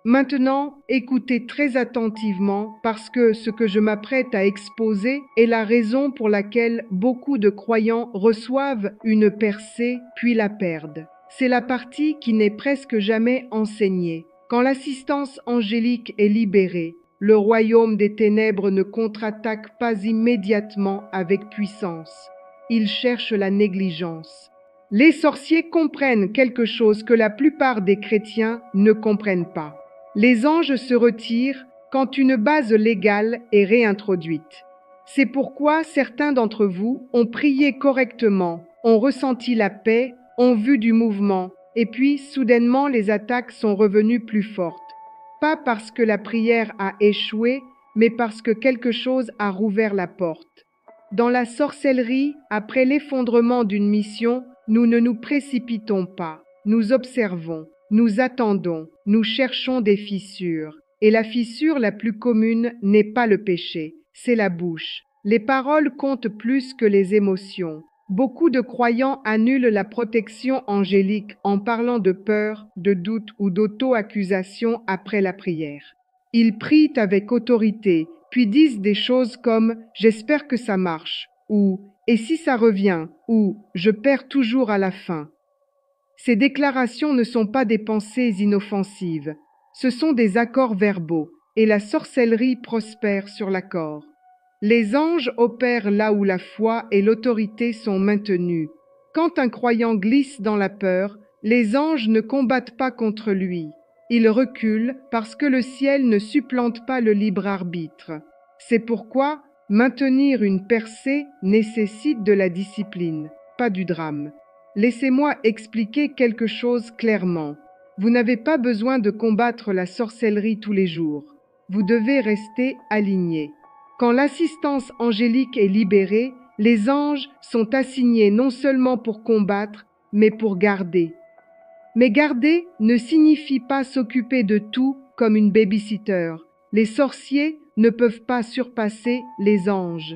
Maintenant, écoutez très attentivement parce que ce que je m'apprête à exposer est la raison pour laquelle beaucoup de croyants reçoivent une percée puis la perdent. C'est la partie qui n'est presque jamais enseignée. Quand l'assistance angélique est libérée, le royaume des ténèbres ne contre-attaque pas immédiatement avec puissance. Il cherche la négligence. Les sorciers comprennent quelque chose que la plupart des chrétiens ne comprennent pas. Les anges se retirent quand une base légale est réintroduite. C'est pourquoi certains d'entre vous ont prié correctement, ont ressenti la paix, ont vu du mouvement, et puis soudainement les attaques sont revenues plus fortes. Pas parce que la prière a échoué, mais parce que quelque chose a rouvert la porte. Dans la sorcellerie, après l'effondrement d'une mission, nous ne nous précipitons pas. Nous observons, nous attendons, nous cherchons des fissures. Et la fissure la plus commune n'est pas le péché, c'est la bouche. Les paroles comptent plus que les émotions. Beaucoup de croyants annulent la protection angélique en parlant de peur, de doute ou d'auto-accusation après la prière. Ils prient avec autorité, puis disent des choses comme « j'espère que ça marche » ou « et si ça revient » ou « je perds toujours à la fin ». Ces déclarations ne sont pas des pensées inoffensives, ce sont des accords verbaux et la sorcellerie prospère sur l'accord. Les anges opèrent là où la foi et l'autorité sont maintenues. Quand un croyant glisse dans la peur, les anges ne combattent pas contre lui. Ils reculent parce que le ciel ne supplante pas le libre arbitre. C'est pourquoi maintenir une percée nécessite de la discipline, pas du drame. Laissez-moi expliquer quelque chose clairement. Vous n'avez pas besoin de combattre la sorcellerie tous les jours. Vous devez rester aligné. Quand l'assistance angélique est libérée, les anges sont assignés non seulement pour combattre, mais pour garder. Mais garder ne signifie pas s'occuper de tout comme une babysitter. Les sorciers ne peuvent pas surpasser les anges.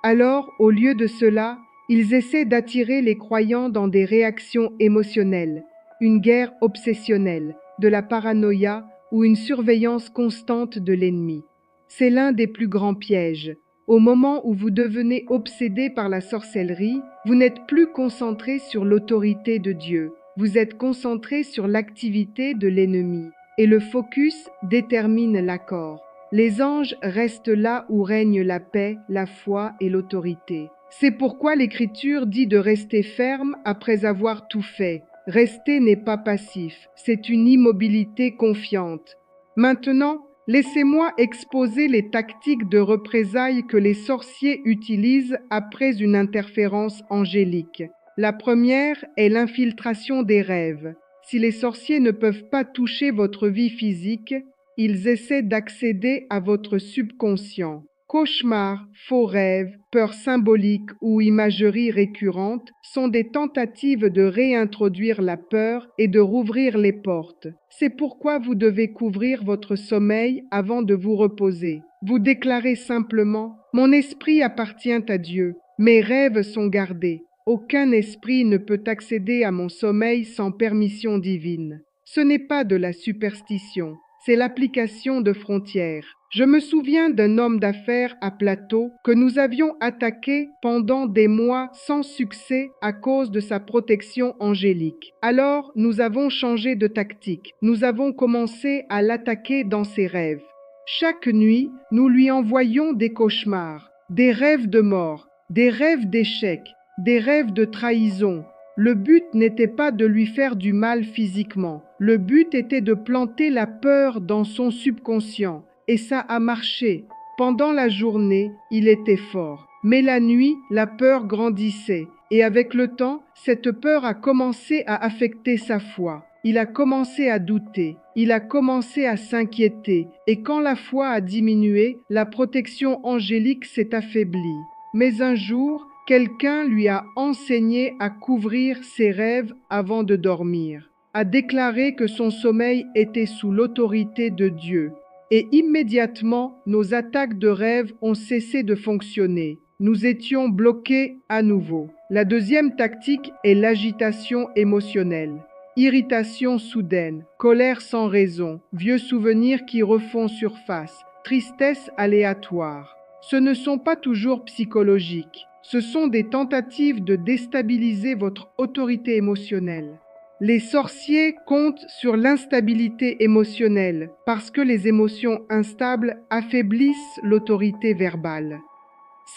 Alors, au lieu de cela, ils essaient d'attirer les croyants dans des réactions émotionnelles, une guerre obsessionnelle, de la paranoïa ou une surveillance constante de l'ennemi. C'est l'un des plus grands pièges. Au moment où vous devenez obsédé par la sorcellerie, vous n'êtes plus concentré sur l'autorité de Dieu. Vous êtes concentré sur l'activité de l'ennemi. Et le focus détermine l'accord. Les anges restent là où règne la paix, la foi et l'autorité. C'est pourquoi l'Écriture dit de rester ferme après avoir tout fait. Rester n'est pas passif, c'est une immobilité confiante. Maintenant, laissez-moi exposer les tactiques de représailles que les sorciers utilisent après une interférence angélique. La première est l'infiltration des rêves. Si les sorciers ne peuvent pas toucher votre vie physique, ils essaient d'accéder à votre subconscient. Cauchemars, faux rêves, peurs symboliques ou imageries récurrentes sont des tentatives de réintroduire la peur et de rouvrir les portes. C'est pourquoi vous devez couvrir votre sommeil avant de vous reposer. Vous déclarez simplement « Mon esprit appartient à Dieu, mes rêves sont gardés. Aucun esprit ne peut accéder à mon sommeil sans permission divine. » Ce n'est pas de la superstition, c'est l'application de frontières. Je me souviens d'un homme d'affaires à Plateau que nous avions attaqué pendant des mois sans succès à cause de sa protection angélique. Alors, nous avons changé de tactique. Nous avons commencé à l'attaquer dans ses rêves. Chaque nuit, nous lui envoyions des cauchemars, des rêves de mort, des rêves d'échec, des rêves de trahison. Le but n'était pas de lui faire du mal physiquement. Le but était de planter la peur dans son subconscient. Et ça a marché. Pendant la journée, il était fort. Mais la nuit, la peur grandissait. Et avec le temps, cette peur a commencé à affecter sa foi. Il a commencé à douter. Il a commencé à s'inquiéter. Et quand la foi a diminué, la protection angélique s'est affaiblie. Mais un jour, quelqu'un lui a enseigné à couvrir ses rêves avant de dormir, à déclarer que son sommeil était sous l'autorité de Dieu. Et immédiatement, nos attaques de rêve ont cessé de fonctionner. Nous étions bloqués à nouveau. La deuxième tactique est l'agitation émotionnelle. Irritation soudaine, colère sans raison, vieux souvenirs qui refont surface, tristesse aléatoire. Ce ne sont pas toujours psychologiques. Ce sont des tentatives de déstabiliser votre autorité émotionnelle. Les sorciers comptent sur l'instabilité émotionnelle parce que les émotions instables affaiblissent l'autorité verbale.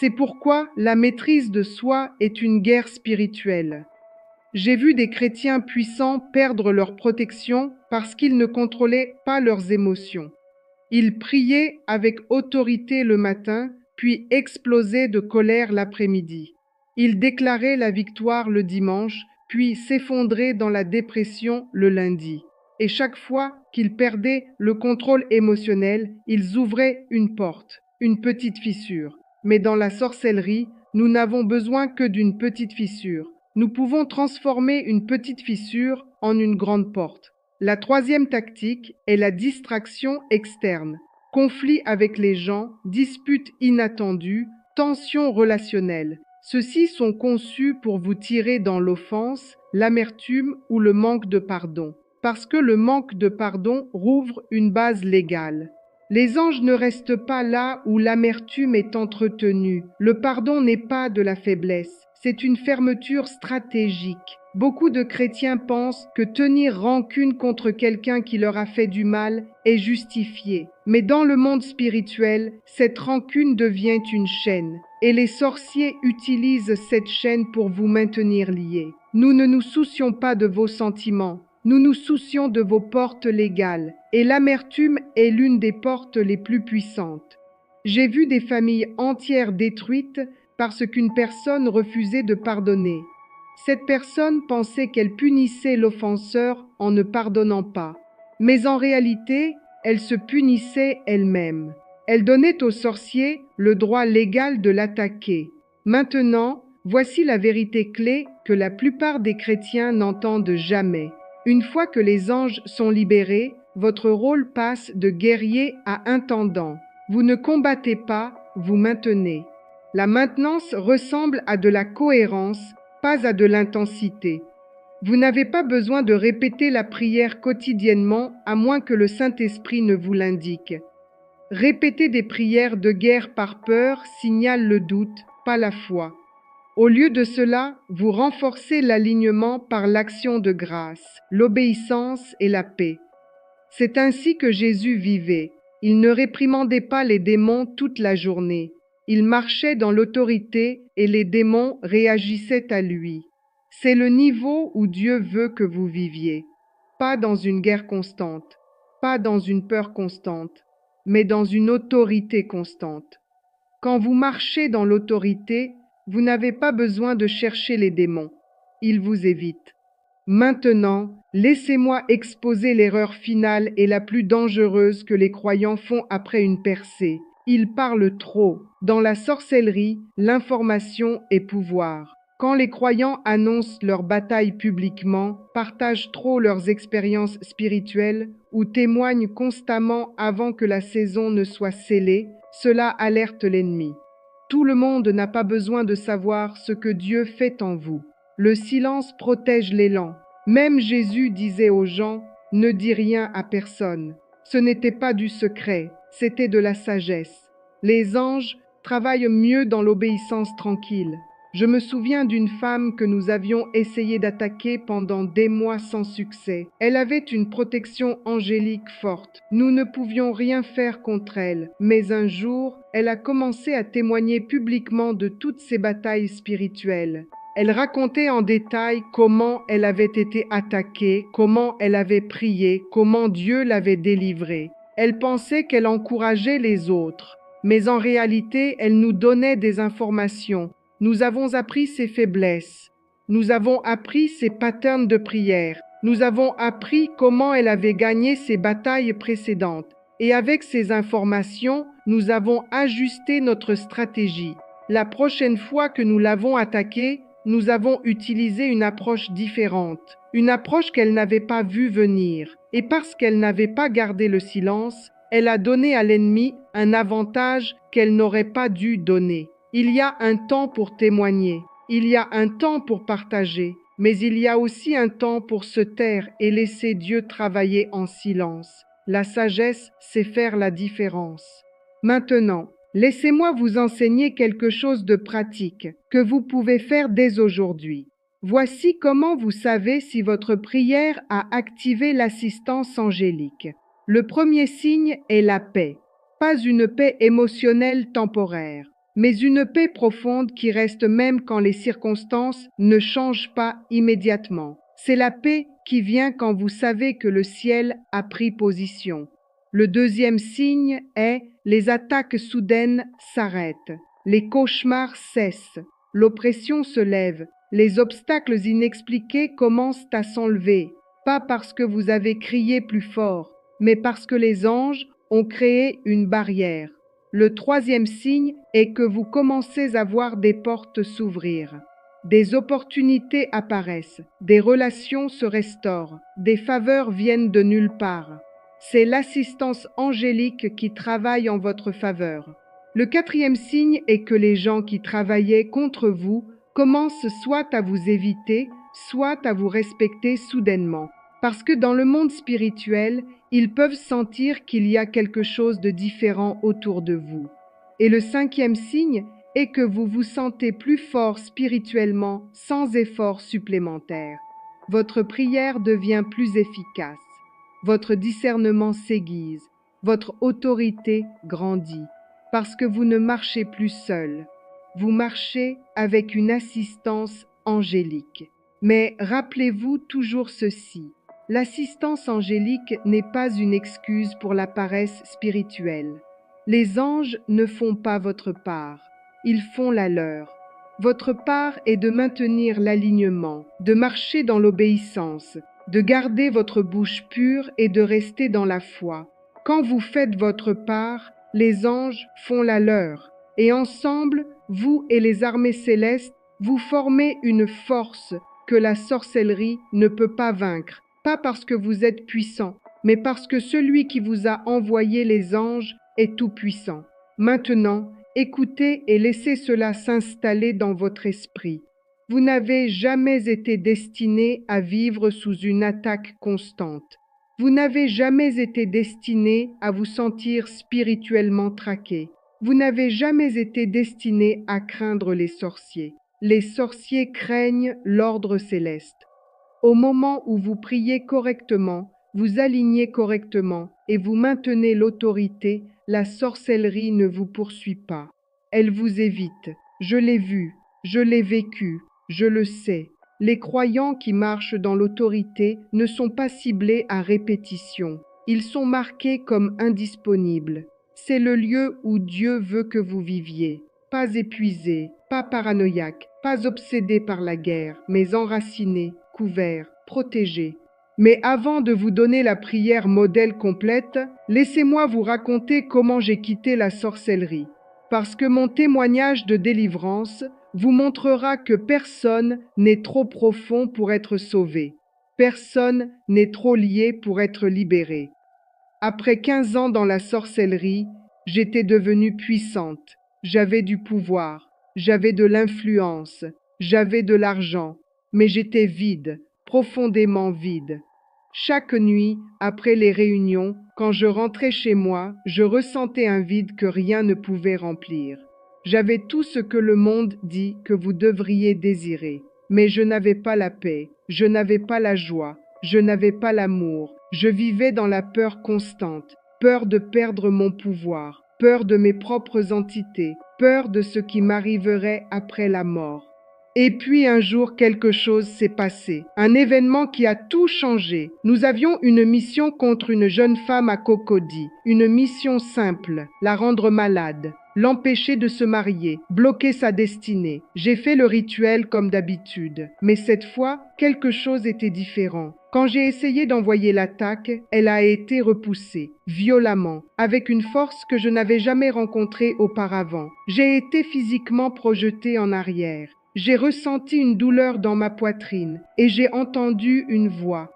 C'est pourquoi la maîtrise de soi est une guerre spirituelle. J'ai vu des chrétiens puissants perdre leur protection parce qu'ils ne contrôlaient pas leurs émotions. Ils priaient avec autorité le matin, puis explosaient de colère l'après-midi. Ils déclaraient la victoire le dimanche, puis s'effondraient dans la dépression le lundi. Et chaque fois qu'ils perdaient le contrôle émotionnel, ils ouvraient une porte, une petite fissure. Mais dans la sorcellerie, nous n'avons besoin que d'une petite fissure. Nous pouvons transformer une petite fissure en une grande porte. La troisième tactique est la distraction externe. Conflits avec les gens, disputes inattendues, tensions relationnelles. Ceux-ci sont conçus pour vous tirer dans l'offense, l'amertume ou le manque de pardon, parce que le manque de pardon rouvre une base légale. Les anges ne restent pas là où l'amertume est entretenue. Le pardon n'est pas de la faiblesse, c'est une fermeture stratégique. Beaucoup de chrétiens pensent que tenir rancune contre quelqu'un qui leur a fait du mal est justifié. Mais dans le monde spirituel, cette rancune devient une chaîne. Et les sorciers utilisent cette chaîne pour vous maintenir liés. Nous ne nous soucions pas de vos sentiments. Nous nous soucions de vos portes légales. Et l'amertume est l'une des portes les plus puissantes. J'ai vu des familles entières détruites parce qu'une personne refusait de pardonner. Cette personne pensait qu'elle punissait l'offenseur en ne pardonnant pas. Mais en réalité, elle se punissait elle-même. Elle donnait au sorcier le droit légal de l'attaquer. Maintenant, voici la vérité clé que la plupart des chrétiens n'entendent jamais. Une fois que les anges sont libérés, votre rôle passe de guerrier à intendant. Vous ne combattez pas, vous maintenez. La maintenance ressemble à de la cohérence, pas à de l'intensité. Vous n'avez pas besoin de répéter la prière quotidiennement à moins que le Saint-Esprit ne vous l'indique. Répéter des prières de guerre par peur signale le doute, pas la foi. Au lieu de cela, vous renforcez l'alignement par l'action de grâce, l'obéissance et la paix. C'est ainsi que Jésus vivait. Il ne réprimandait pas les démons toute la journée. Il marchait dans l'autorité et les démons réagissaient à lui. C'est le niveau où Dieu veut que vous viviez. Pas dans une guerre constante, pas dans une peur constante, mais dans une autorité constante. Quand vous marchez dans l'autorité, vous n'avez pas besoin de chercher les démons. Ils vous évitent. Maintenant, laissez-moi exposer l'erreur finale et la plus dangereuse que les croyants font après une percée. Ils parlent trop. Dans la sorcellerie, l'information est pouvoir. Quand les croyants annoncent leur bataille publiquement, partagent trop leurs expériences spirituelles ou témoignent constamment avant que la saison ne soit scellée, cela alerte l'ennemi. Tout le monde n'a pas besoin de savoir ce que Dieu fait en vous. Le silence protège l'élan. Même Jésus disait aux gens, Ne dis rien à personne. Ce n'était pas du secret, c'était de la sagesse. Les anges travaillent mieux dans l'obéissance tranquille. Je me souviens d'une femme que nous avions essayé d'attaquer pendant des mois sans succès. Elle avait une protection angélique forte. Nous ne pouvions rien faire contre elle, mais un jour, elle a commencé à témoigner publiquement de toutes ses batailles spirituelles. Elle racontait en détail comment elle avait été attaquée, comment elle avait prié, comment Dieu l'avait délivrée. Elle pensait qu'elle encourageait les autres, mais en réalité, elle nous donnait des informations. Nous avons appris ses faiblesses. Nous avons appris ses patterns de prière. Nous avons appris comment elle avait gagné ses batailles précédentes. Et avec ces informations, nous avons ajusté notre stratégie. La prochaine fois que nous l'avons attaquée, nous avons utilisé une approche différente, une approche qu'elle n'avait pas vue venir. Et parce qu'elle n'avait pas gardé le silence, elle a donné à l'ennemi un avantage qu'elle n'aurait pas dû donner. Il y a un temps pour témoigner, il y a un temps pour partager, mais il y a aussi un temps pour se taire et laisser Dieu travailler en silence. La sagesse, c'est faire la différence. Maintenant, laissez-moi vous enseigner quelque chose de pratique que vous pouvez faire dès aujourd'hui. Voici comment vous savez si votre prière a activé l'assistance angélique. Le premier signe est la paix. Pas une paix émotionnelle temporaire, mais une paix profonde qui reste même quand les circonstances ne changent pas immédiatement. C'est la paix qui vient quand vous savez que le ciel a pris position. Le deuxième signe est les attaques soudaines s'arrêtent, les cauchemars cessent, l'oppression se lève, les obstacles inexpliqués commencent à s'enlever, pas parce que vous avez crié plus fort, mais parce que les anges ont créé une barrière. Le troisième signe est que vous commencez à voir des portes s'ouvrir. Des opportunités apparaissent, des relations se restaurent, des faveurs viennent de nulle part. C'est l'assistance angélique qui travaille en votre faveur. Le quatrième signe est que les gens qui travaillaient contre vous commencent soit à vous éviter, soit à vous respecter soudainement. Parce que dans le monde spirituel, ils peuvent sentir qu'il y a quelque chose de différent autour de vous. Et le cinquième signe est que vous vous sentez plus fort spirituellement sans effort supplémentaire. Votre prière devient plus efficace. Votre discernement s'aiguise. Votre autorité grandit. Parce que vous ne marchez plus seul. Vous marchez avec une assistance angélique. Mais rappelez-vous toujours ceci. L'assistance angélique n'est pas une excuse pour la paresse spirituelle. Les anges ne font pas votre part, ils font la leur. Votre part est de maintenir l'alignement, de marcher dans l'obéissance, de garder votre bouche pure et de rester dans la foi. Quand vous faites votre part, les anges font la leur, et ensemble, vous et les armées célestes, vous formez une force que la sorcellerie ne peut pas vaincre. Pas parce que vous êtes puissant, mais parce que celui qui vous a envoyé les anges est tout-puissant. Maintenant, écoutez et laissez cela s'installer dans votre esprit. Vous n'avez jamais été destiné à vivre sous une attaque constante. Vous n'avez jamais été destiné à vous sentir spirituellement traqué. Vous n'avez jamais été destiné à craindre les sorciers. Les sorciers craignent l'ordre céleste. Au moment où vous priez correctement, vous alignez correctement et vous maintenez l'autorité, la sorcellerie ne vous poursuit pas. Elle vous évite. Je l'ai vu, je l'ai vécu, je le sais. Les croyants qui marchent dans l'autorité ne sont pas ciblés à répétition. Ils sont marqués comme indisponibles. C'est le lieu où Dieu veut que vous viviez. Pas épuisé, pas paranoïaque, pas obsédé par la guerre, mais enraciné, couvert, protégé. Mais avant de vous donner la prière modèle complète, laissez-moi vous raconter comment j'ai quitté la sorcellerie. Parce que mon témoignage de délivrance vous montrera que personne n'est trop profond pour être sauvé. Personne n'est trop lié pour être libéré. Après 15 ans dans la sorcellerie, j'étais devenue puissante. J'avais du pouvoir, j'avais de l'influence, j'avais de l'argent, mais j'étais vide, profondément vide. Chaque nuit, après les réunions, quand je rentrais chez moi, je ressentais un vide que rien ne pouvait remplir. J'avais tout ce que le monde dit que vous devriez désirer, mais je n'avais pas la paix, je n'avais pas la joie, je n'avais pas l'amour, je vivais dans la peur constante, peur de perdre mon pouvoir, peur de mes propres entités, peur de ce qui m'arriverait après la mort. Et puis un jour, quelque chose s'est passé, un événement qui a tout changé. Nous avions une mission contre une jeune femme à Cocody, une mission simple, la rendre malade, l'empêcher de se marier, bloquer sa destinée. J'ai fait le rituel comme d'habitude, mais cette fois, quelque chose était différent. Quand j'ai essayé d'envoyer l'attaque, elle a été repoussée, violemment, avec une force que je n'avais jamais rencontrée auparavant. J'ai été physiquement projetée en arrière. J'ai ressenti une douleur dans ma poitrine et j'ai entendu une voix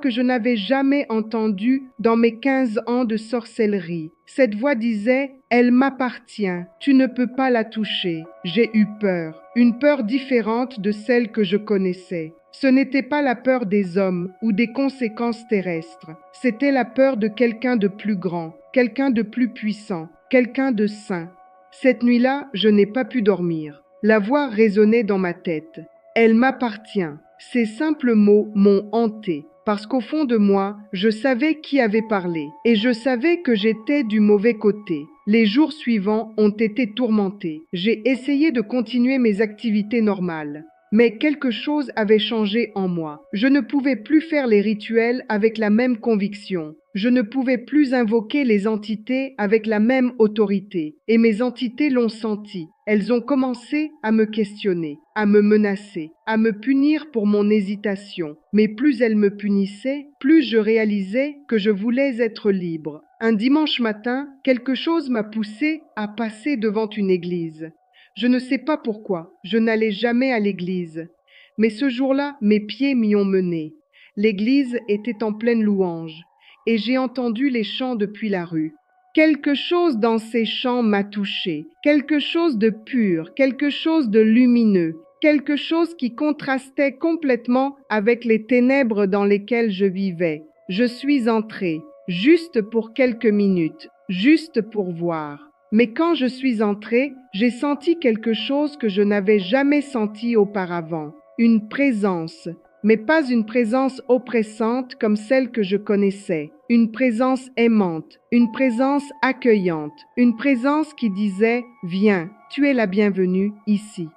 que je n'avais jamais entendue dans mes 15 ans de sorcellerie. Cette voix disait « Elle m'appartient, tu ne peux pas la toucher ». J'ai eu peur, une peur différente de celle que je connaissais. Ce n'était pas la peur des hommes ou des conséquences terrestres, c'était la peur de quelqu'un de plus grand, quelqu'un de plus puissant, quelqu'un de saint. Cette nuit-là, je n'ai pas pu dormir. La voix résonnait dans ma tête. Elle m'appartient. Ces simples mots m'ont hanté, parce qu'au fond de moi, je savais qui avait parlé, et je savais que j'étais du mauvais côté. Les jours suivants ont été tourmentés. J'ai essayé de continuer mes activités normales. Mais quelque chose avait changé en moi. Je ne pouvais plus faire les rituels avec la même conviction. Je ne pouvais plus invoquer les entités avec la même autorité. Et mes entités l'ont senti. Elles ont commencé à me questionner, à me menacer, à me punir pour mon hésitation. Mais plus elles me punissaient, plus je réalisais que je voulais être libre. Un dimanche matin, quelque chose m'a poussé à passer devant une église. Je ne sais pas pourquoi, je n'allais jamais à l'église. Mais ce jour-là, mes pieds m'y ont mené. L'église était en pleine louange, et j'ai entendu les chants depuis la rue. Quelque chose dans ces chants m'a touché, quelque chose de pur, quelque chose de lumineux, quelque chose qui contrastait complètement avec les ténèbres dans lesquelles je vivais. Je suis entrée, juste pour quelques minutes, juste pour voir. Mais quand je suis entrée, j'ai senti quelque chose que je n'avais jamais senti auparavant. Une présence, mais pas une présence oppressante comme celle que je connaissais. Une présence aimante, une présence accueillante, une présence qui disait « Viens, tu es la bienvenue ici ».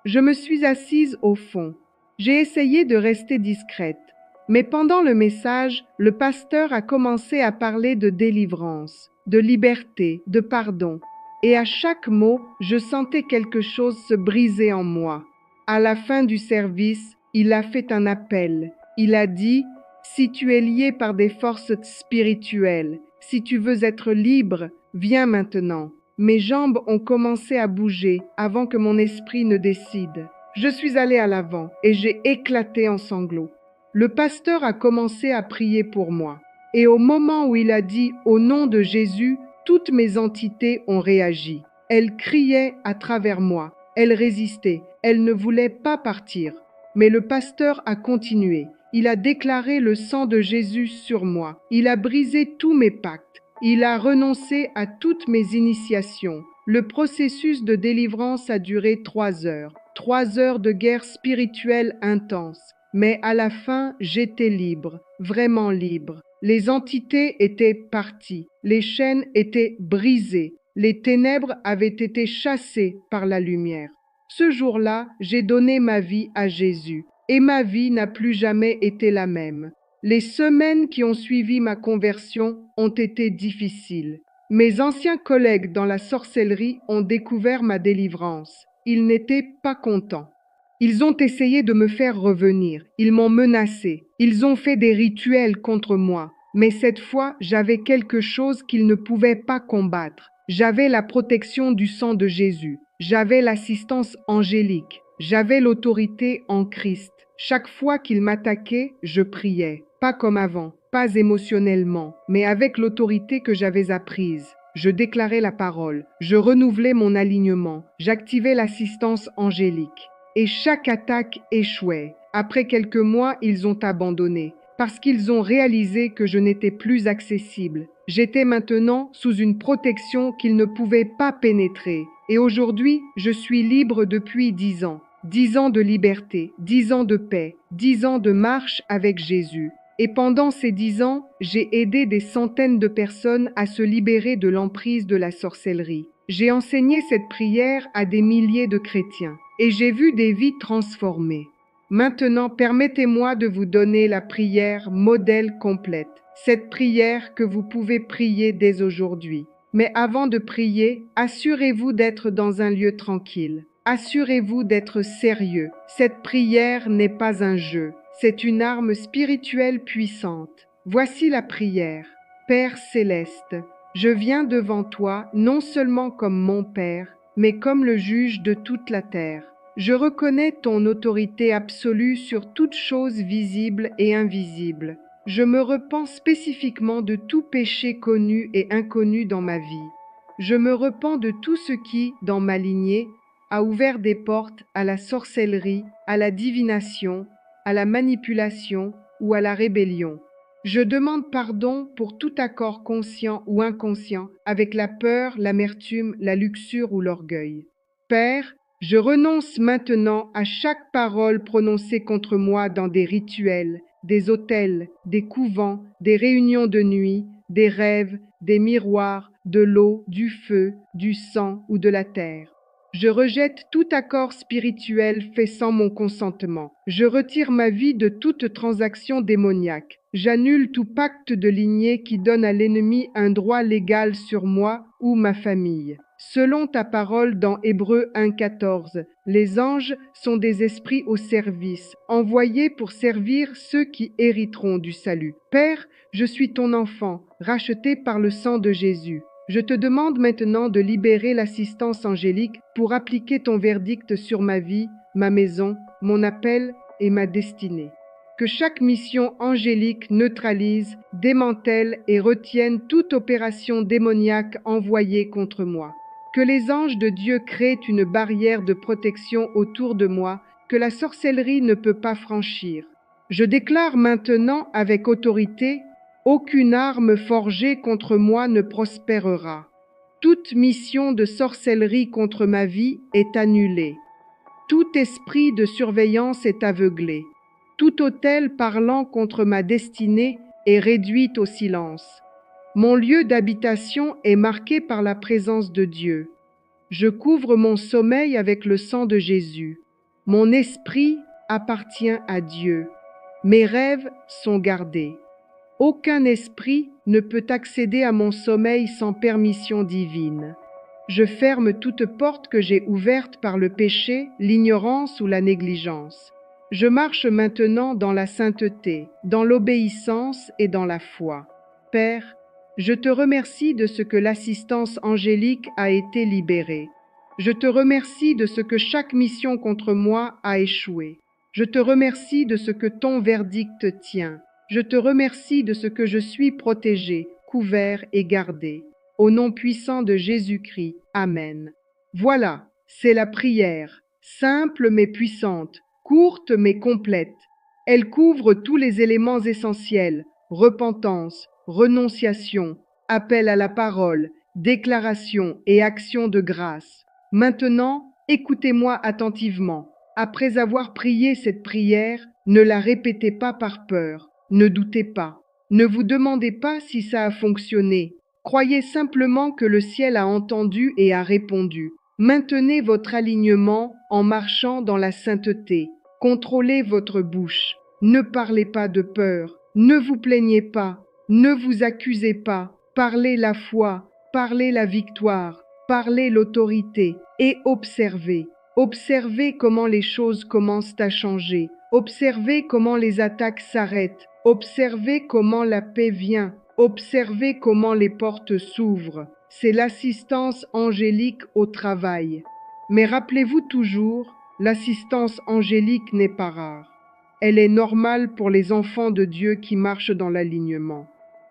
Je me suis assise au fond. J'ai essayé de rester discrète. Mais pendant le message, le pasteur a commencé à parler de délivrance, de liberté, de pardon. Et à chaque mot, je sentais quelque chose se briser en moi. À la fin du service, il a fait un appel. Il a dit « Si tu es lié par des forces spirituelles, si tu veux être libre, viens maintenant ». Mes jambes ont commencé à bouger avant que mon esprit ne décide. Je suis allée à l'avant et j'ai éclaté en sanglots. Le pasteur a commencé à prier pour moi. Et au moment où il a dit « Au nom de Jésus », toutes mes entités ont réagi. Elles criaient à travers moi. Elles résistaient. Elles ne voulaient pas partir. Mais le pasteur a continué. Il a déclaré le sang de Jésus sur moi. Il a brisé tous mes pactes. Il a renoncé à toutes mes initiations. Le processus de délivrance a duré 3 heures. 3 heures de guerre spirituelle intense. Mais à la fin, j'étais libre, vraiment libre. Les entités étaient parties, les chaînes étaient brisées, les ténèbres avaient été chassées par la lumière. Ce jour-là, j'ai donné ma vie à Jésus, et ma vie n'a plus jamais été la même. Les semaines qui ont suivi ma conversion ont été difficiles. Mes anciens collègues dans la sorcellerie ont découvert ma délivrance. Ils n'étaient pas contents. Ils ont essayé de me faire revenir, ils m'ont menacé, ils ont fait des rituels contre moi. Mais cette fois, j'avais quelque chose qu'ils ne pouvaient pas combattre. J'avais la protection du sang de Jésus, j'avais l'assistance angélique, j'avais l'autorité en Christ. Chaque fois qu'ils m'attaquaient, je priais, pas comme avant, pas émotionnellement, mais avec l'autorité que j'avais apprise. Je déclarais la parole, je renouvelais mon alignement, j'activais l'assistance angélique. Et chaque attaque échouait. Après quelques mois, ils ont abandonné. parce qu'ils ont réalisé que je n'étais plus accessible. J'étais maintenant sous une protection qu'ils ne pouvaient pas pénétrer. Et aujourd'hui, je suis libre depuis 10 ans. 10 ans de liberté, 10 ans de paix, 10 ans de marche avec Jésus. Et pendant ces 10 ans, j'ai aidé des centaines de personnes à se libérer de l'emprise de la sorcellerie. J'ai enseigné cette prière à des milliers de chrétiens et j'ai vu des vies transformées. Maintenant, permettez-moi de vous donner la prière modèle complète, cette prière que vous pouvez prier dès aujourd'hui. Mais avant de prier, assurez-vous d'être dans un lieu tranquille. Assurez-vous d'être sérieux. Cette prière n'est pas un jeu, c'est une arme spirituelle puissante. Voici la prière. Père céleste, je viens devant toi non seulement comme mon Père, mais comme le juge de toute la terre. Je reconnais ton autorité absolue sur toute chose visible et invisible. Je me repens spécifiquement de tout péché connu et inconnu dans ma vie. Je me repens de tout ce qui, dans ma lignée, a ouvert des portes à la sorcellerie, à la divination, à la manipulation ou à la rébellion. Je demande pardon pour tout accord conscient ou inconscient avec la peur, l'amertume, la luxure ou l'orgueil. Père, je renonce maintenant à chaque parole prononcée contre moi dans des rituels, des autels, des couvents, des réunions de nuit, des rêves, des miroirs, de l'eau, du feu, du sang ou de la terre. Je rejette tout accord spirituel fait sans mon consentement. Je retire ma vie de toute transaction démoniaque. J'annule tout pacte de lignée qui donne à l'ennemi un droit légal sur moi ou ma famille. Selon ta parole dans Hébreux 1,14, les anges sont des esprits au service, envoyés pour servir ceux qui hériteront du salut. Père, je suis ton enfant, racheté par le sang de Jésus. Je te demande maintenant de libérer l'assistance angélique pour appliquer ton verdict sur ma vie, ma maison, mon appel et ma destinée. Que chaque mission angélique neutralise, démantèle et retienne toute opération démoniaque envoyée contre moi. Que les anges de Dieu créent une barrière de protection autour de moi que la sorcellerie ne peut pas franchir. Je déclare maintenant avec autorité: aucune arme forgée contre moi ne prospérera. Toute mission de sorcellerie contre ma vie est annulée. Tout esprit de surveillance est aveuglé. Tout autel parlant contre ma destinée est réduit au silence. Mon lieu d'habitation est marqué par la présence de Dieu. Je couvre mon sommeil avec le sang de Jésus. Mon esprit appartient à Dieu. Mes rêves sont gardés. Aucun esprit ne peut accéder à mon sommeil sans permission divine. Je ferme toute porte que j'ai ouverte par le péché, l'ignorance ou la négligence. Je marche maintenant dans la sainteté, dans l'obéissance et dans la foi. Père, je te remercie de ce que l'assistance angélique a été libérée. Je te remercie de ce que chaque mission contre moi a échoué. Je te remercie de ce que ton verdict tient. Je te remercie de ce que je suis protégé, couvert et gardé. Au nom puissant de Jésus-Christ. Amen. Voilà, c'est la prière, simple mais puissante, courte mais complète. Elle couvre tous les éléments essentiels: repentance, renonciation, appel à la parole, déclaration et action de grâce. Maintenant, écoutez-moi attentivement. Après avoir prié cette prière, ne la répétez pas par peur. Ne doutez pas. Ne vous demandez pas si ça a fonctionné. Croyez simplement que le ciel a entendu et a répondu. Maintenez votre alignement en marchant dans la sainteté. Contrôlez votre bouche. Ne parlez pas de peur. Ne vous plaignez pas. Ne vous accusez pas. Parlez la foi. Parlez la victoire. Parlez l'autorité. Et observez. Observez comment les choses commencent à changer. Observez comment les attaques s'arrêtent. Observez comment la paix vient. Observez comment les portes s'ouvrent. C'est l'assistance angélique au travail. Mais rappelez-vous toujours, l'assistance angélique n'est pas rare. Elle est normale pour les enfants de Dieu qui marchent dans l'alignement.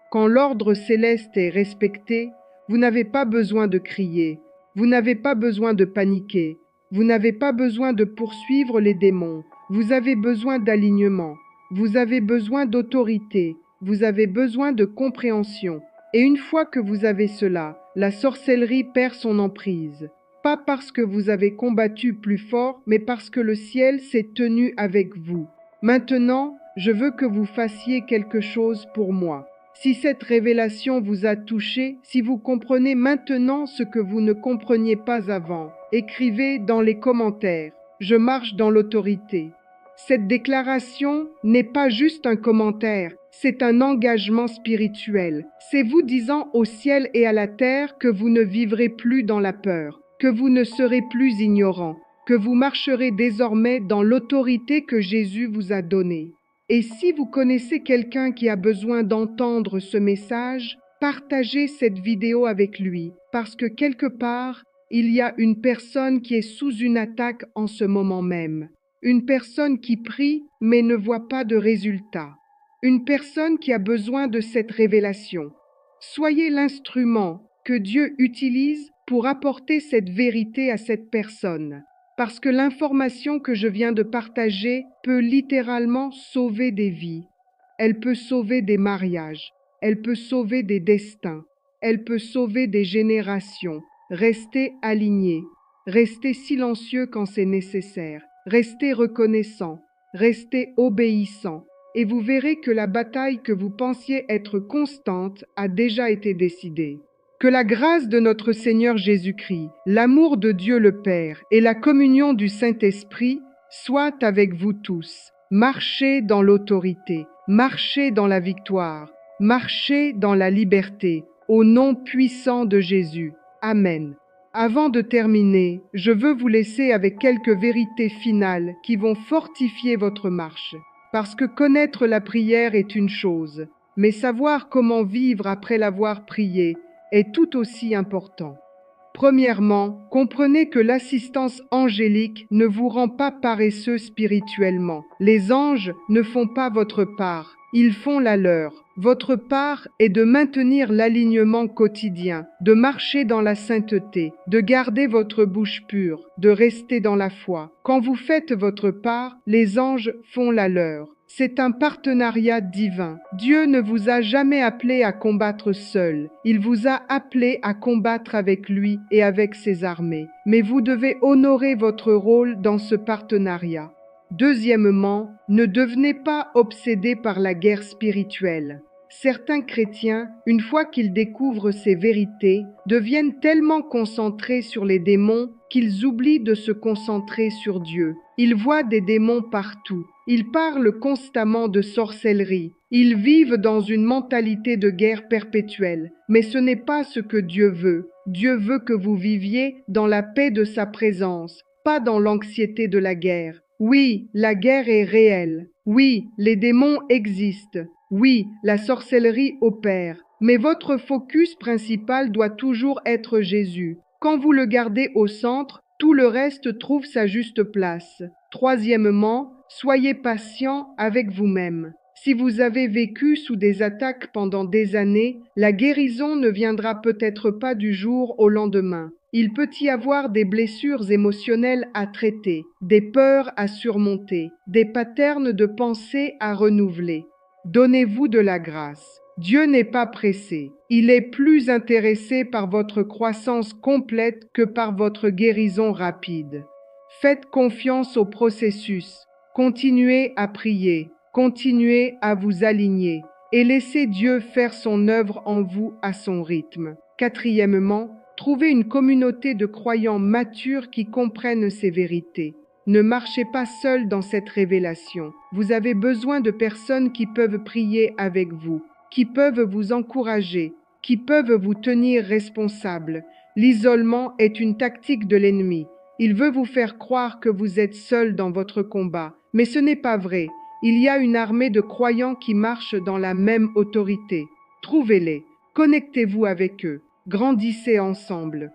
Quand l'ordre céleste est respecté, vous n'avez pas besoin de crier. Vous n'avez pas besoin de paniquer. Vous n'avez pas besoin de poursuivre les démons. Vous avez besoin d'alignement. Vous avez besoin d'autorité, vous avez besoin de compréhension. Et une fois que vous avez cela, la sorcellerie perd son emprise. Pas parce que vous avez combattu plus fort, mais parce que le ciel s'est tenu avec vous. Maintenant, je veux que vous fassiez quelque chose pour moi. Si cette révélation vous a touché, si vous comprenez maintenant ce que vous ne compreniez pas avant, écrivez dans les commentaires « Je marche dans l'autorité ». Cette déclaration n'est pas juste un commentaire, c'est un engagement spirituel. C'est vous disant au ciel et à la terre que vous ne vivrez plus dans la peur, que vous ne serez plus ignorant, que vous marcherez désormais dans l'autorité que Jésus vous a donnée. Et si vous connaissez quelqu'un qui a besoin d'entendre ce message, partagez cette vidéo avec lui, parce que quelque part, il y a une personne qui est sous une attaque en ce moment même. Une personne qui prie mais ne voit pas de résultat. Une personne qui a besoin de cette révélation. Soyez l'instrument que Dieu utilise pour apporter cette vérité à cette personne. Parce que l'information que je viens de partager peut littéralement sauver des vies. Elle peut sauver des mariages. Elle peut sauver des destins. Elle peut sauver des générations. Restez alignés. Restez silencieux quand c'est nécessaire. Restez reconnaissant, restez obéissant, et vous verrez que la bataille que vous pensiez être constante a déjà été décidée. Que la grâce de notre Seigneur Jésus-Christ, l'amour de Dieu le Père et la communion du Saint-Esprit soient avec vous tous. Marchez dans l'autorité, marchez dans la victoire, marchez dans la liberté, au nom puissant de Jésus. Amen. Avant de terminer, je veux vous laisser avec quelques vérités finales qui vont fortifier votre marche. Parce que connaître la prière est une chose, mais savoir comment vivre après l'avoir priée est tout aussi important. Premièrement, comprenez que l'assistance angélique ne vous rend pas paresseux spirituellement. Les anges ne font pas votre part, ils font la leur. Votre part est de maintenir l'alignement quotidien, de marcher dans la sainteté, de garder votre bouche pure, de rester dans la foi. Quand vous faites votre part, les anges font la leur. C'est un partenariat divin. Dieu ne vous a jamais appelé à combattre seul. Il vous a appelé à combattre avec lui et avec ses armées. Mais vous devez honorer votre rôle dans ce partenariat. Deuxièmement, ne devenez pas obsédés par la guerre spirituelle. Certains chrétiens, une fois qu'ils découvrent ces vérités, deviennent tellement concentrés sur les démons qu'ils oublient de se concentrer sur Dieu. Ils voient des démons partout. Ils parlent constamment de sorcellerie. Ils vivent dans une mentalité de guerre perpétuelle. Mais ce n'est pas ce que Dieu veut. Dieu veut que vous viviez dans la paix de sa présence, pas dans l'anxiété de la guerre. Oui, la guerre est réelle. Oui, les démons existent. Oui, la sorcellerie opère. Mais votre focus principal doit toujours être Jésus. Quand vous le gardez au centre, tout le reste trouve sa juste place. Troisièmement, soyez patient avec vous-même. Si vous avez vécu sous des attaques pendant des années, la guérison ne viendra peut-être pas du jour au lendemain. Il peut y avoir des blessures émotionnelles à traiter, des peurs à surmonter, des patterns de pensée à renouveler. Donnez-vous de la grâce. Dieu n'est pas pressé. Il est plus intéressé par votre croissance complète que par votre guérison rapide. Faites confiance au processus. Continuez à prier. Continuez à vous aligner et laissez Dieu faire son œuvre en vous à son rythme. Quatrièmement, trouvez une communauté de croyants matures qui comprennent ces vérités. Ne marchez pas seul dans cette révélation. Vous avez besoin de personnes qui peuvent prier avec vous, qui peuvent vous encourager, qui peuvent vous tenir responsable. L'isolement est une tactique de l'ennemi. Il veut vous faire croire que vous êtes seul dans votre combat, mais ce n'est pas vrai. Il y a une armée de croyants qui marchent dans la même autorité. Trouvez-les, connectez-vous avec eux, grandissez ensemble.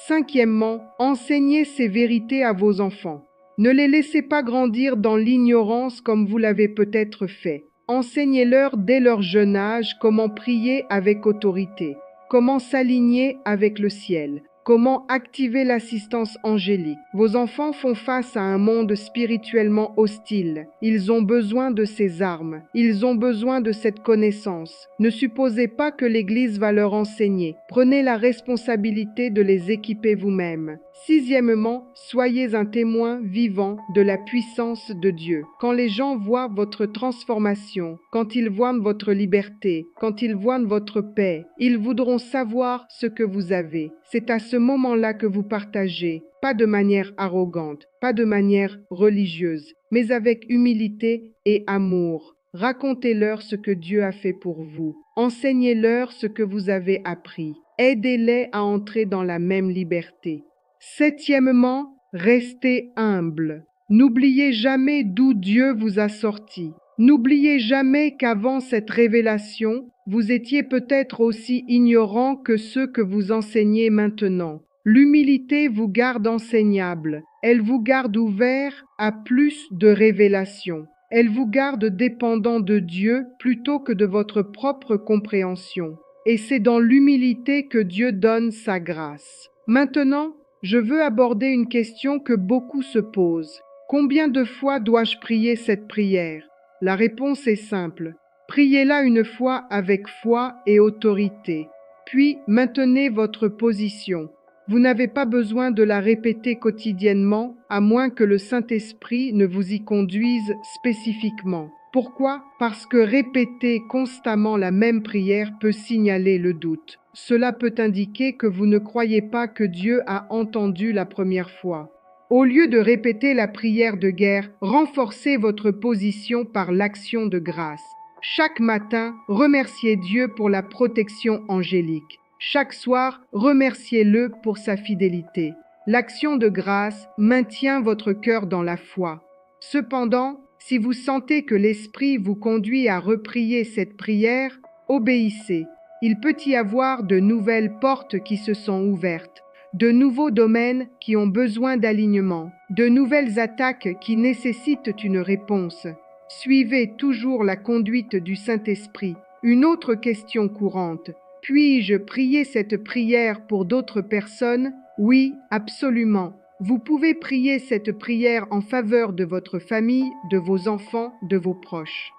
Cinquièmement, enseignez ces vérités à vos enfants. Ne les laissez pas grandir dans l'ignorance comme vous l'avez peut-être fait. Enseignez-leur dès leur jeune âge comment prier avec autorité, comment s'aligner avec le ciel, Comment activer l'assistance angélique? Vos enfants font face à un monde spirituellement hostile. Ils ont besoin de ces armes. Ils ont besoin de cette connaissance. Ne supposez pas que l'Église va leur enseigner. Prenez la responsabilité de les équiper vous-même. Sixièmement, soyez un témoin vivant de la puissance de Dieu. Quand les gens voient votre transformation, quand ils voient votre liberté, quand ils voient votre paix, ils voudront savoir ce que vous avez. C'est à ce moment-là que vous partagez, pas de manière arrogante, pas de manière religieuse, mais avec humilité et amour. Racontez-leur ce que Dieu a fait pour vous. Enseignez-leur ce que vous avez appris. Aidez-les à entrer dans la même liberté. Septièmement, restez humble. N'oubliez jamais d'où Dieu vous a sorti. N'oubliez jamais qu'avant cette révélation, vous étiez peut-être aussi ignorant que ceux que vous enseignez maintenant. L'humilité vous garde enseignable. Elle vous garde ouvert à plus de révélations. Elle vous garde dépendant de Dieu plutôt que de votre propre compréhension. Et c'est dans l'humilité que Dieu donne sa grâce. Maintenant, je veux aborder une question que beaucoup se posent. Combien de fois dois-je prier cette prière? La réponse est simple. Priez-la une fois avec foi et autorité. Puis maintenez votre position. Vous n'avez pas besoin de la répéter quotidiennement, à moins que le Saint-Esprit ne vous y conduise spécifiquement. Pourquoi? Parce que répéter constamment la même prière peut signaler le doute. Cela peut indiquer que vous ne croyez pas que Dieu a entendu la première fois. Au lieu de répéter la prière de guerre, renforcez votre position par l'action de grâce. Chaque matin, remerciez Dieu pour la protection angélique. Chaque soir, remerciez-le pour sa fidélité. L'action de grâce maintient votre cœur dans la foi. Cependant, si vous sentez que l'Esprit vous conduit à reprier cette prière, obéissez. Il peut y avoir de nouvelles portes qui se sont ouvertes, de nouveaux domaines qui ont besoin d'alignement, de nouvelles attaques qui nécessitent une réponse. Suivez toujours la conduite du Saint-Esprit. Une autre question courante. Puis-je prier cette prière pour d'autres personnes? Oui, absolument. Vous pouvez prier cette prière en faveur de votre famille, de vos enfants, de vos proches.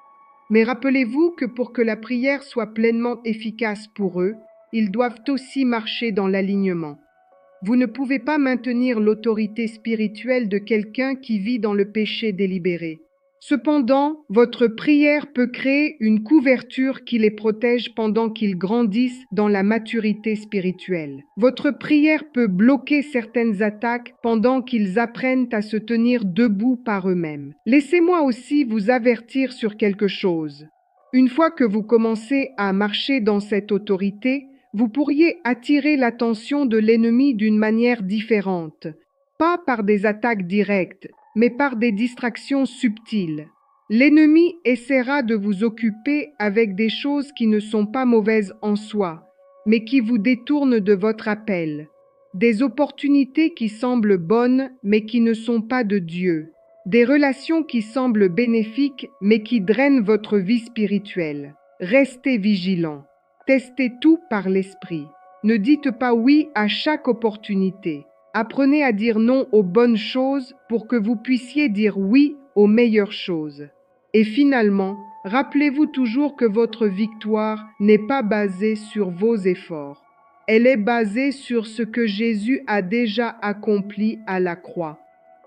Mais rappelez-vous que pour que la prière soit pleinement efficace pour eux, ils doivent aussi marcher dans l'alignement. Vous ne pouvez pas maintenir l'autorité spirituelle de quelqu'un qui vit dans le péché délibéré. Cependant, votre prière peut créer une couverture qui les protège pendant qu'ils grandissent dans la maturité spirituelle. Votre prière peut bloquer certaines attaques pendant qu'ils apprennent à se tenir debout par eux-mêmes. Laissez-moi aussi vous avertir sur quelque chose. Une fois que vous commencez à marcher dans cette autorité, vous pourriez attirer l'attention de l'ennemi d'une manière différente, pas par des attaques directes, mais par des distractions subtiles. L'ennemi essaiera de vous occuper avec des choses qui ne sont pas mauvaises en soi, mais qui vous détournent de votre appel, des opportunités qui semblent bonnes, mais qui ne sont pas de Dieu, des relations qui semblent bénéfiques, mais qui drainent votre vie spirituelle. Restez vigilants. Testez tout par l'esprit. Ne dites pas oui à chaque opportunité. Apprenez à dire non aux bonnes choses pour que vous puissiez dire oui aux meilleures choses. Et finalement, rappelez-vous toujours que votre victoire n'est pas basée sur vos efforts. Elle est basée sur ce que Jésus a déjà accompli à la croix.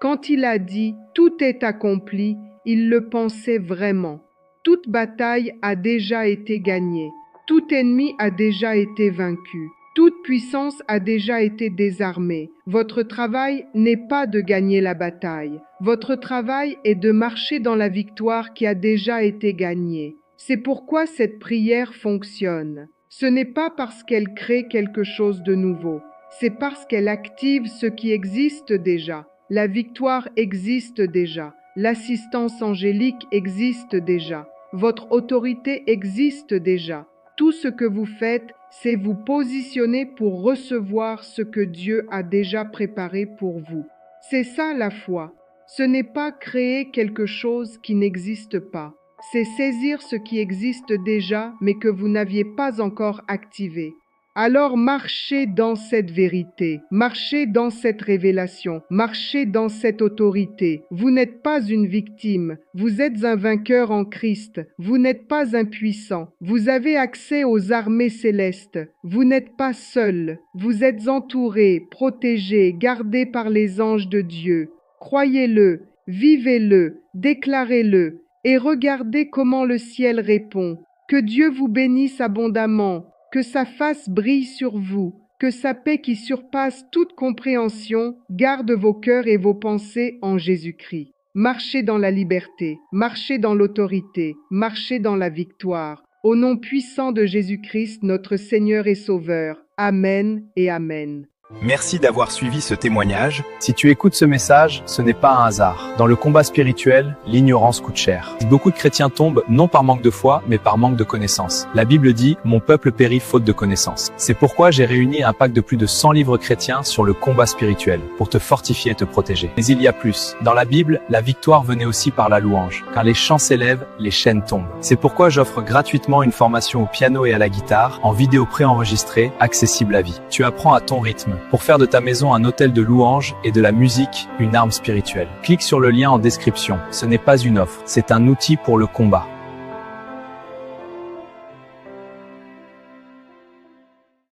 Quand il a dit « tout est accompli », il le pensait vraiment. Toute bataille a déjà été gagnée. Tout ennemi a déjà été vaincu. Toute puissance a déjà été désarmée. Votre travail n'est pas de gagner la bataille. Votre travail est de marcher dans la victoire qui a déjà été gagnée. C'est pourquoi cette prière fonctionne. Ce n'est pas parce qu'elle crée quelque chose de nouveau. C'est parce qu'elle active ce qui existe déjà. La victoire existe déjà. L'assistance angélique existe déjà. Votre autorité existe déjà. Tout ce que vous faites, c'est vous positionner pour recevoir ce que Dieu a déjà préparé pour vous. C'est ça la foi. Ce n'est pas créer quelque chose qui n'existe pas. C'est saisir ce qui existe déjà, mais que vous n'aviez pas encore activé. Alors marchez dans cette vérité, marchez dans cette révélation, marchez dans cette autorité. Vous n'êtes pas une victime, vous êtes un vainqueur en Christ, vous n'êtes pas impuissant, vous avez accès aux armées célestes, vous n'êtes pas seul, vous êtes entouré, protégé, gardé par les anges de Dieu. Croyez-le, vivez-le, déclarez-le, et regardez comment le ciel répond. Que Dieu vous bénisse abondamment. Que sa face brille sur vous, que sa paix qui surpasse toute compréhension garde vos cœurs et vos pensées en Jésus-Christ. Marchez dans la liberté, marchez dans l'autorité, marchez dans la victoire. Au nom puissant de Jésus-Christ, notre Seigneur et Sauveur. Amen et Amen. Merci d'avoir suivi ce témoignage. Si tu écoutes ce message, ce n'est pas un hasard. Dans le combat spirituel, l'ignorance coûte cher. Beaucoup de chrétiens tombent non par manque de foi, mais par manque de connaissances. La Bible dit « Mon peuple périt faute de connaissances ». C'est pourquoi j'ai réuni un pack de plus de 100 livres chrétiens sur le combat spirituel, pour te fortifier et te protéger. Mais il y a plus. Dans la Bible, la victoire venait aussi par la louange. Quand les chants s'élèvent, les chaînes tombent. C'est pourquoi j'offre gratuitement une formation au piano et à la guitare, en vidéo préenregistrée, accessible à vie. Tu apprends à ton rythme, pour faire de ta maison un hôtel de louange et de la musique une arme spirituelle. Clique sur le lien en description. Ce n'est pas une offre, c'est un outil pour le combat.